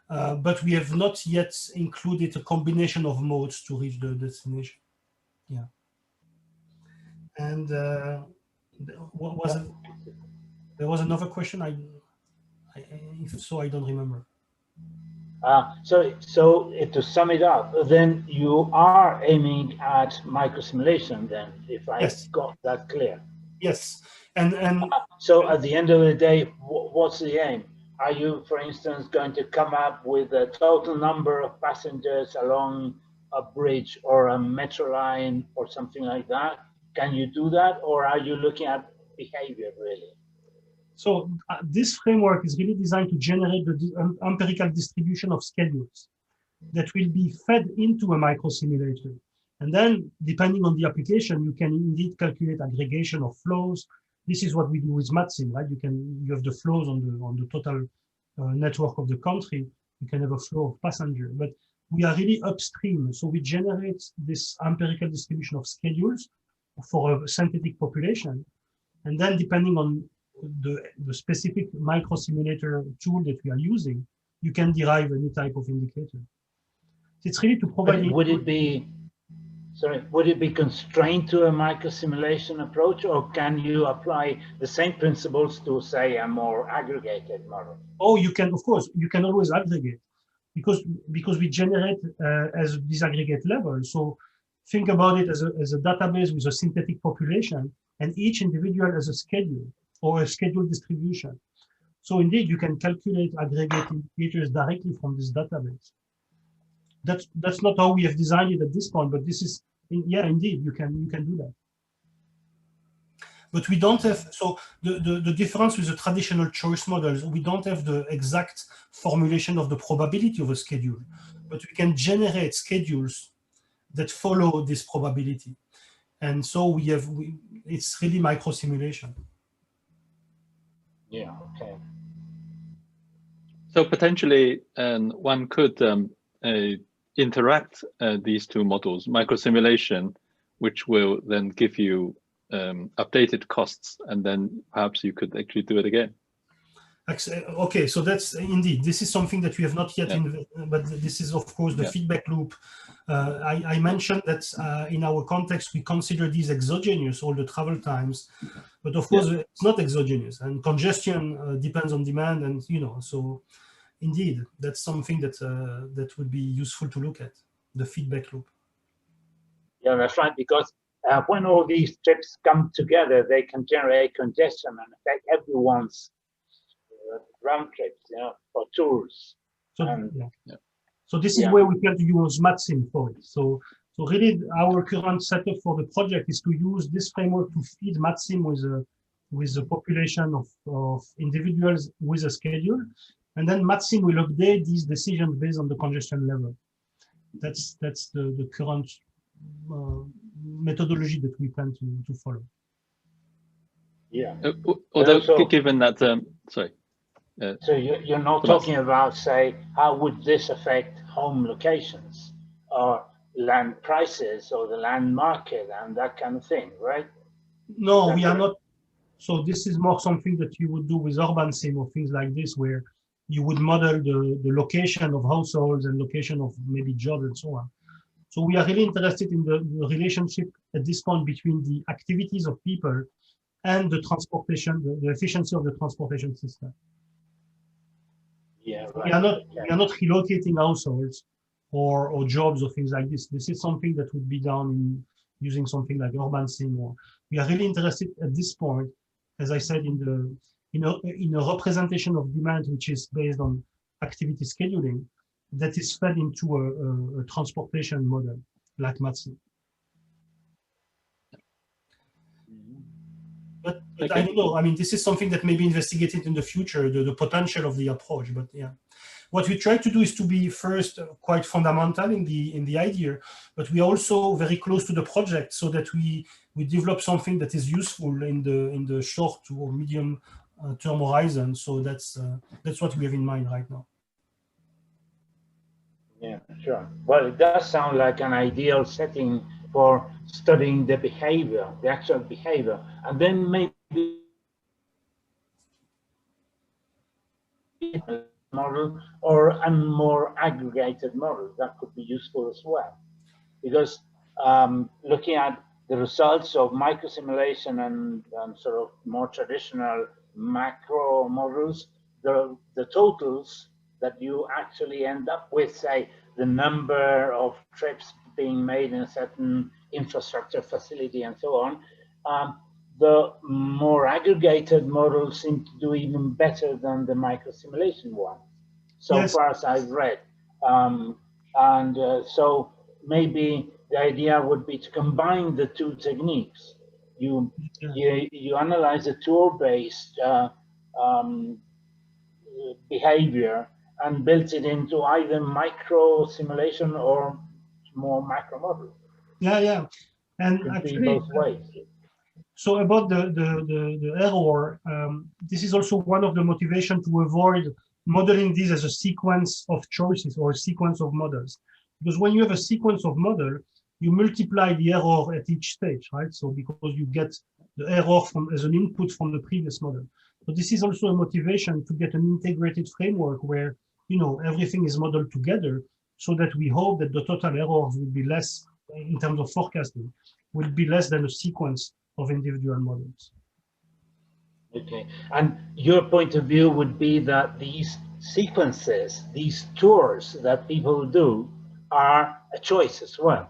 but we have not yet included a combination of modes to reach the destination. Yeah. And what was it? There was another question. If so, I don't remember. So to sum it up, then you are aiming at microsimulation. Then, if I got that clear. Yes. And so at the end of the day, what's the aim? Are you, for instance, going to come up with a total number of passengers along a bridge or a metro line or something like that? Can you do that, or are you looking at behavior really? So this framework is really designed to generate the empirical distribution of schedules that will be fed into a microsimulator. And then, depending on the application, you can indeed calculate aggregation of flows. This is what we do with MatSim, right? You have the flows on the total network of the country. You can have a flow of passengers, but we are really upstream. So we generate this empirical distribution of schedules for a synthetic population. And then depending on the specific microsimulator tool that we are using, you can derive any type of indicator. It's really to provide. Would it be constrained to a microsimulation approach, or can you apply the same principles to, say, a more aggregated model? Oh, you can, of course, you can always aggregate because we generate as disaggregate level. So think about it as a database with a synthetic population, and each individual has a schedule or a schedule distribution. So indeed, you can calculate aggregate indicators directly from this database. That's not how we have designed it at this point, but this is, yeah, indeed, you can do that. But we don't have, so the difference with the traditional choice models, we don't have the exact formulation of the probability of a schedule, but we can generate schedules that follow this probability. And so it's really micro-simulation. Yeah, okay. So potentially one could interact these 2 models, microsimulation, which will then give you updated costs, and then perhaps you could actually do it again. Okay, so that's indeed, this is something that we have not yet, but this is of course the feedback loop. I mentioned that in our context, we consider these exogenous, all the travel times, but of course it's not exogenous, and congestion depends on demand, and so indeed, that's something that that would be useful to look at, the feedback loop. Yeah, that's right, because when all these trips come together, they can generate congestion and affect everyone's round trips, or tours. So, so this is where we can use MatSim for it. So really, our current setup for the project is to use this framework to feed MatSim with a population of individuals with a schedule, and then MatSim will update these decisions based on the congestion level. That's the current methodology that we plan to follow. Yeah. Although given that, sorry. So you're not talking about, say, how would this affect home locations or land prices or the land market and that kind of thing, right? No, we are not. So this is more something that you would do with UrbanSim or things like this, where you would model the location of households and location of maybe jobs and so on. So we are really interested in the relationship at this point between the activities of people and the transportation, the efficiency of the transportation system. Yeah, right. We are not relocating households or jobs or things like this. This is something that would be done in using something like UrbanSim. Or we are really interested at this point, as I said, in a representation of demand which is based on activity scheduling that is fed into a transportation model like MatSim. But I don't know. I mean, this is something that may be investigated in the future, the potential of the approach. But yeah, what we try to do is to be first quite fundamental in the idea, but we are also very close to the project, so that we develop something that is useful in the short or medium term horizon. So that's what we have in mind right now. Yeah, sure. Well, it does sound like an ideal setting for studying the behavior, the actual behavior, and then maybe model or a more aggregated model that could be useful as well. Because looking at the results of microsimulation and sort of more traditional macro models, the totals that you actually end up with, say, the number of trips being made in a certain infrastructure facility and so on, the more aggregated models seem to do even better than the microsimulation one, so far as I've read. So maybe the idea would be to combine the two techniques. You analyze the tour-based behavior and build it into either micro simulation or more macro model. Yeah. And actually, both ways. So about the error, this is also one of the motivation to avoid modeling this as a sequence of choices or a sequence of models. Because when you have a sequence of model, you multiply the error at each stage, right? So because you get the error as an input from the previous model. But this is also a motivation to get an integrated framework where, everything is modeled together, so that we hope that the total errors will be less in terms of forecasting, will be less than a sequence of individual models. Okay, and your point of view would be that these sequences, these tours that people do, are a choice as well.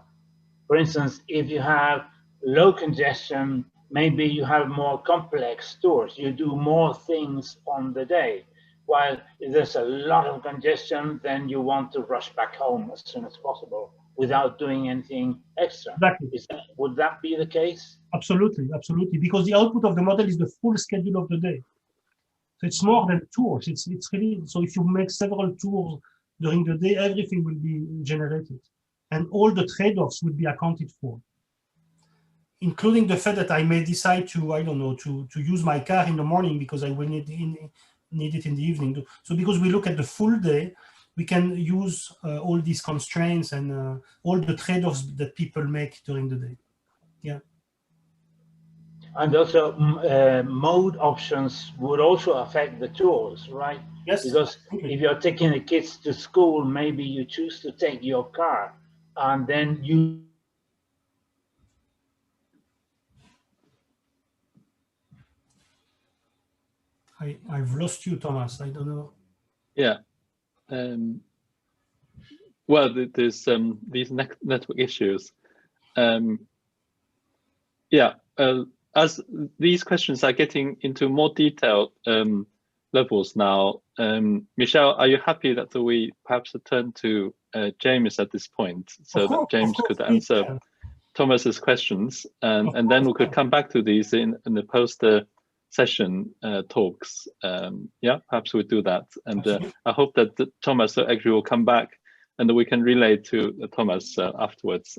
For instance, if you have low congestion, maybe you have more complex tours. You do more things on the day. While if there's a lot of congestion, then you want to rush back home as soon as possible without doing anything extra. Exactly. Would that be the case? Absolutely, because the output of the model is the full schedule of the day. So it's more than tours. It's really, so if you make several tours during the day, everything will be generated. And all the trade-offs will be accounted for, including the fact that I may decide to use my car in the morning because I will need it in the evening. So because we look at the full day, we can use all these constraints and all the trade-offs that people make during the day. Yeah. And also mode options would also affect the tours, right? Yes. Because if you're taking the kids to school, maybe you choose to take your car, and then you I've lost you, Tomás. I don't know. Yeah. Well, there's these network issues. Yeah. As these questions are getting into more detailed levels now, Michel, are you happy that we perhaps turn to James at this point, so that James could answer Thomas's questions, and then we could come back to these in the poster session talks. Yeah, perhaps we'll do that. And I hope that Tomás actually will come back and we can relay to Tomás afterwards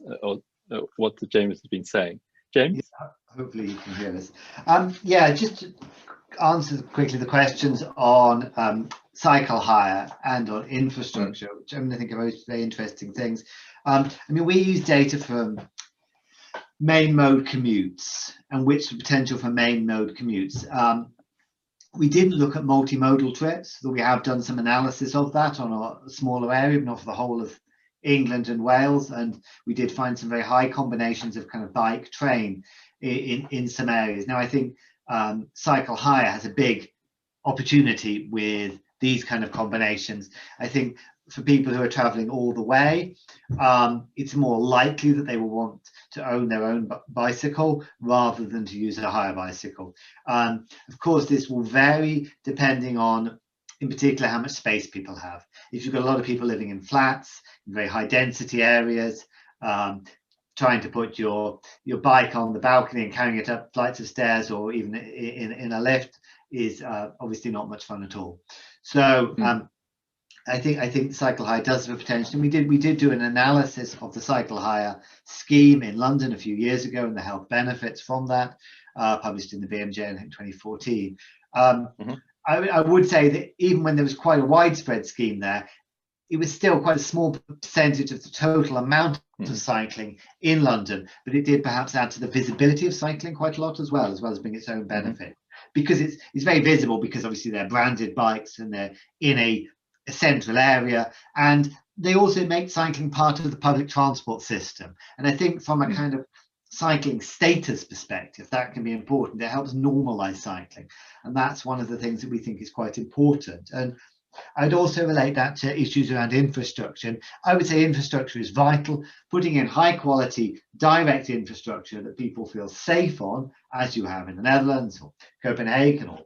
what James has been saying. James? Yeah, hopefully you can hear us. Yeah, just to answer quickly the questions on cycle hire and on infrastructure, which I think are both very interesting things. I mean, we use data from main mode commutes and which the potential for main mode commutes. We didn't look at multimodal trips, though we have done some analysis of that on a smaller area, but not for the whole of England and Wales, and we did find some very high combinations of kind of bike train in some areas. Now I think cycle hire has a big opportunity with these kind of combinations. I think for people who are traveling all the way, it's more likely that they will want to own their own bicycle rather than to use a hire bicycle. Of course, this will vary depending on, in particular, how much space people have. If you've got a lot of people living in flats, in very high density areas, trying to put your bike on the balcony and carrying it up flights of stairs or even in a lift is obviously not much fun at all. So I think cycle hire does have a potential. And we did do an analysis of the cycle hire scheme in London a few years ago and the health benefits from that, published in the BMJ in 2014. I would say that even when there was quite a widespread scheme there, it was still quite a small percentage of the total amount of cycling in London, but it did perhaps add to the visibility of cycling quite a lot as well as being its own benefit. Because it's very visible, because obviously they're branded bikes and they're in a central area, and they also make cycling part of the public transport system. And I think from a kind of cycling status perspective, that can be important. It helps normalize cycling, and that's one of the things that we think is quite important. And I'd also relate that to issues around infrastructure. And I would say infrastructure is vital. Putting in high quality direct infrastructure that people feel safe on, as you have in the Netherlands or Copenhagen, or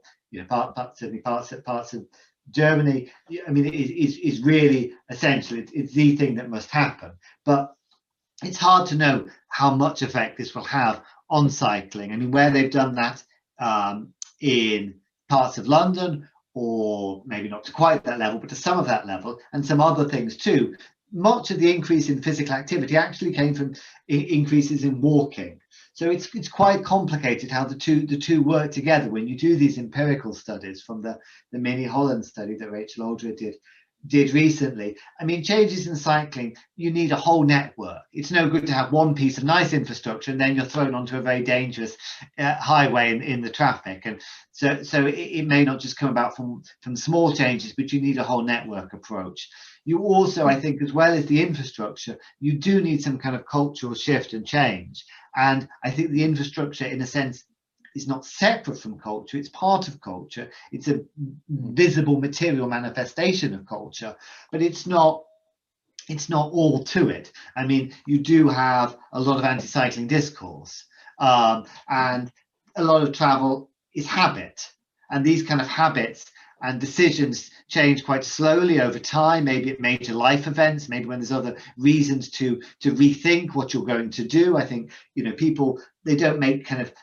certainly parts of Germany, I mean, is really essential. It's the thing that must happen. But it's hard to know how much effect this will have on cycling. I mean, where they've done that in parts of London, or maybe not to quite that level, but to some of that level, and some other things too, much of the increase in physical activity actually came from increases in walking. So it's quite complicated how the two work together when you do these empirical studies, from the Mini Holland study that Rachel Aldred did recently. I mean, changes in cycling, you need a whole network. It's no good to have one piece of nice infrastructure and then you're thrown onto a very dangerous highway in the traffic. And so it may not just come about from small changes, but you need a whole network approach. You also, I think, as well as the infrastructure, you do need some kind of cultural shift and change. And I think the infrastructure, in a sense, is not separate from culture, it's part of culture. It's a visible material manifestation of culture, but it's not all to it. I mean, you do have a lot of anti-cycling discourse, and a lot of travel is habit, and these kind of habits and decisions change quite slowly over time, maybe at major life events, maybe when there's other reasons to rethink what you're going to do. I think, people, they don't make kind of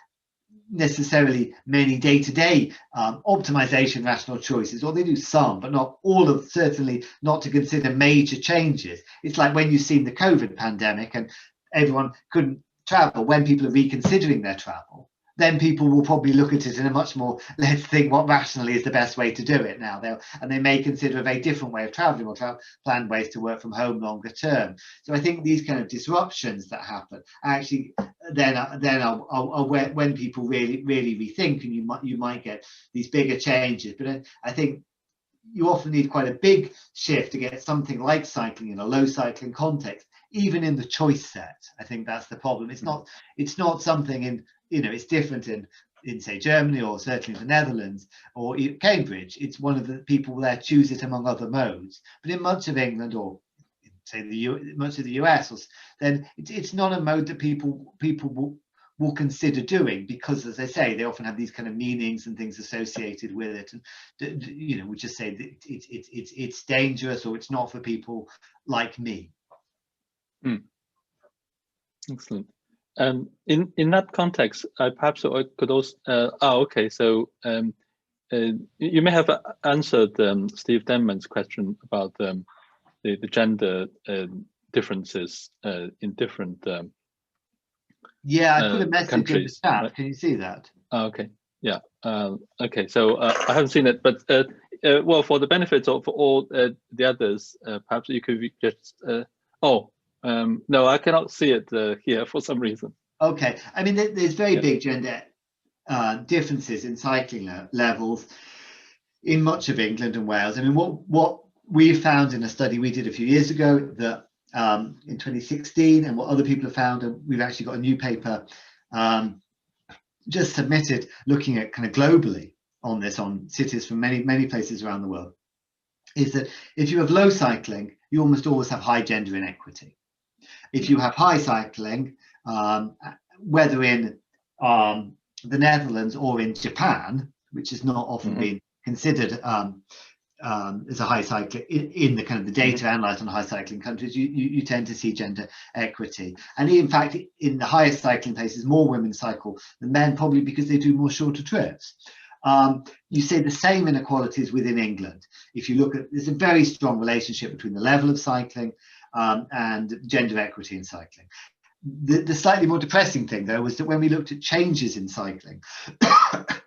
necessarily many day-to-day optimization rational choices, or they do some, but not all of, certainly not to consider major changes. It's like when you've seen the COVID pandemic and everyone couldn't travel, when people are reconsidering their travel, then people will probably look at it in a much more, let's think what rationally is the best way to do it now. They may consider a very different way of traveling or plan ways to work from home longer term. So I think these kind of disruptions that happen actually then are when people really rethink, and you might get these bigger changes. But I think you often need quite a big shift to get something like cycling in a low cycling context, even in the choice set. I think that's the problem. It's not something in, it's different in say Germany, or certainly the Netherlands or Cambridge. It's one of the people there choose it among other modes. But in much of England, or say much of the US, then it's not a mode that people will consider doing, because, as I say, they often have these kind of meanings and things associated with it, and we just say that it's dangerous, or it's not for people like me. Excellent. In that context, perhaps I could also. Okay. So you may have answered Steve Denman's question about the gender differences in different. Yeah, I put a message countries, in the chat. right? Can you see that? Okay. Yeah. Okay. So I haven't seen it, but well, for the benefit of all the others, perhaps you could just. No, I cannot see it here for some reason. Okay. I mean, there's very big gender differences in cycling levels in much of England and Wales. I mean, what we found in a study we did a few years ago, that in 2016, and what other people have found, and we've actually got a new paper just submitted looking at kind of globally on this, on cities from many places around the world, is that if you have low cycling, you almost always have high gender inequity. If you have high cycling, whether in the Netherlands or in Japan, which has not often been considered as a high cycling in the kind of the data analysed on high cycling countries, you tend to see gender equity. And in fact, in the highest cycling places, more women cycle than men, probably because they do more shorter trips. You see the same inequalities within England. If you look at, there's a very strong relationship between the level of cycling and gender equity in cycling. The slightly more depressing thing, though, was that when we looked at changes in cycling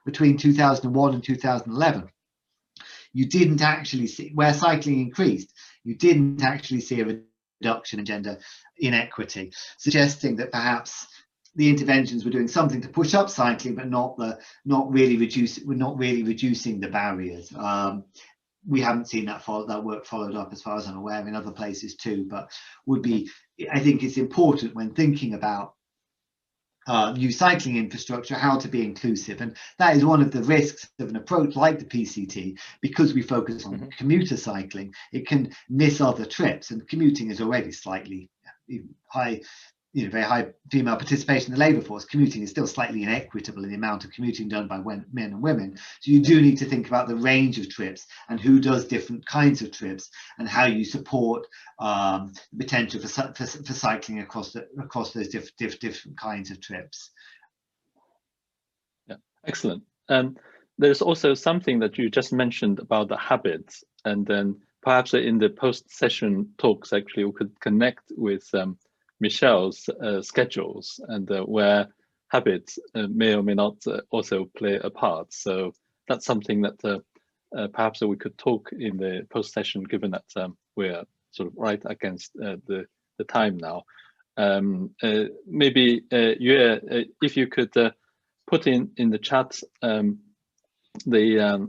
between 2001 and 2011, you didn't actually see, where cycling increased, you didn't actually see a reduction in gender inequity, suggesting that perhaps the interventions were doing something to push up cycling, but not really reducing the barriers. We haven't seen that work followed up, as far as I'm aware, in other places too, but I think it's important when thinking about new cycling infrastructure, how to be inclusive. And that is one of the risks of an approach like the PCT, because we focus on commuter cycling, it can miss other trips, and commuting is already slightly high, very high female participation in the labour force. Commuting is still slightly inequitable in the amount of commuting done by men and women. So you do need to think about the range of trips and who does different kinds of trips, and how you support the potential for cycling across those different kinds of trips. Yeah, excellent. There's also something that you just mentioned about the habits, and then perhaps in the post-session talks, actually, we could connect with Michel's schedules, and where habits may or may not also play a part. So that's something that perhaps we could talk in the post-session, given that we're sort of right against the time now. Maybe if you could put in the chat the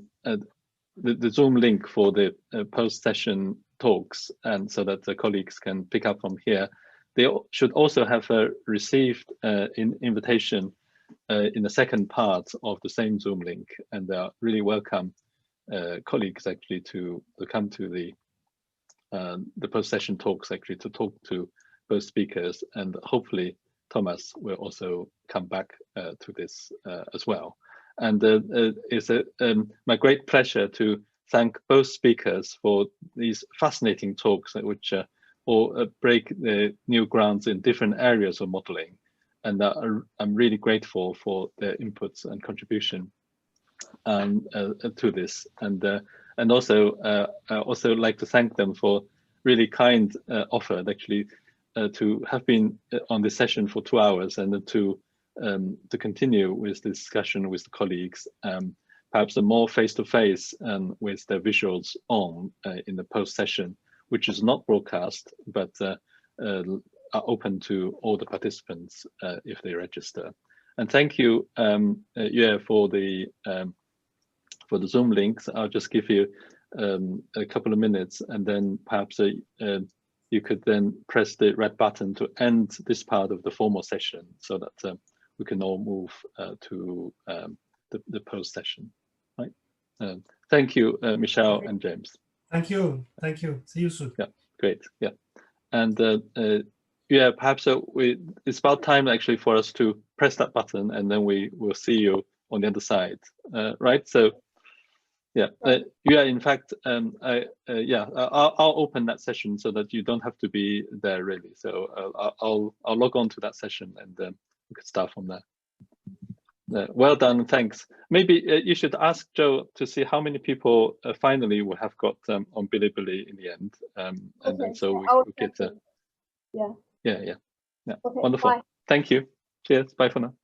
Zoom link for the post-session talks, and so that the colleagues can pick up from here. They should also have received an invitation in the second part of the same Zoom link, and they are really welcome colleagues actually to come to the post-session talks, actually to talk to both speakers, and hopefully Tomás will also come back to this as well. And it's my great pleasure to thank both speakers for these fascinating talks, which or break the new grounds in different areas of modeling, and I'm really grateful for their inputs and contribution to this, and also I also like to thank them for really kind offer actually to have been on this session for 2 hours, and to to continue with the discussion with the colleagues, perhaps a more face-to-face with the visuals on in the post-session, which is not broadcast, but are open to all the participants if they register. And thank you, yeah, for the Zoom links. I'll just give you a couple of minutes, and then perhaps you could then press the red button to end this part of the formal session, so that we can all move to the post session. Right? Thank you, Michel and James. Thank you. Thank you. See you soon. Yeah, great. Yeah, and yeah, perhaps it's about time actually for us to press that button, and then we will see you on the other side, right? So. Yeah, yeah. In fact, yeah, I'll open that session so that you don't have to be there really. So I'll log on to that session, and we could start from there. Well done, thanks. Maybe you should ask Joe to see how many people finally will have got on Bilibili in the end, and then so we get. Yeah. Okay, wonderful. Bye. Thank you. Cheers. Bye for now.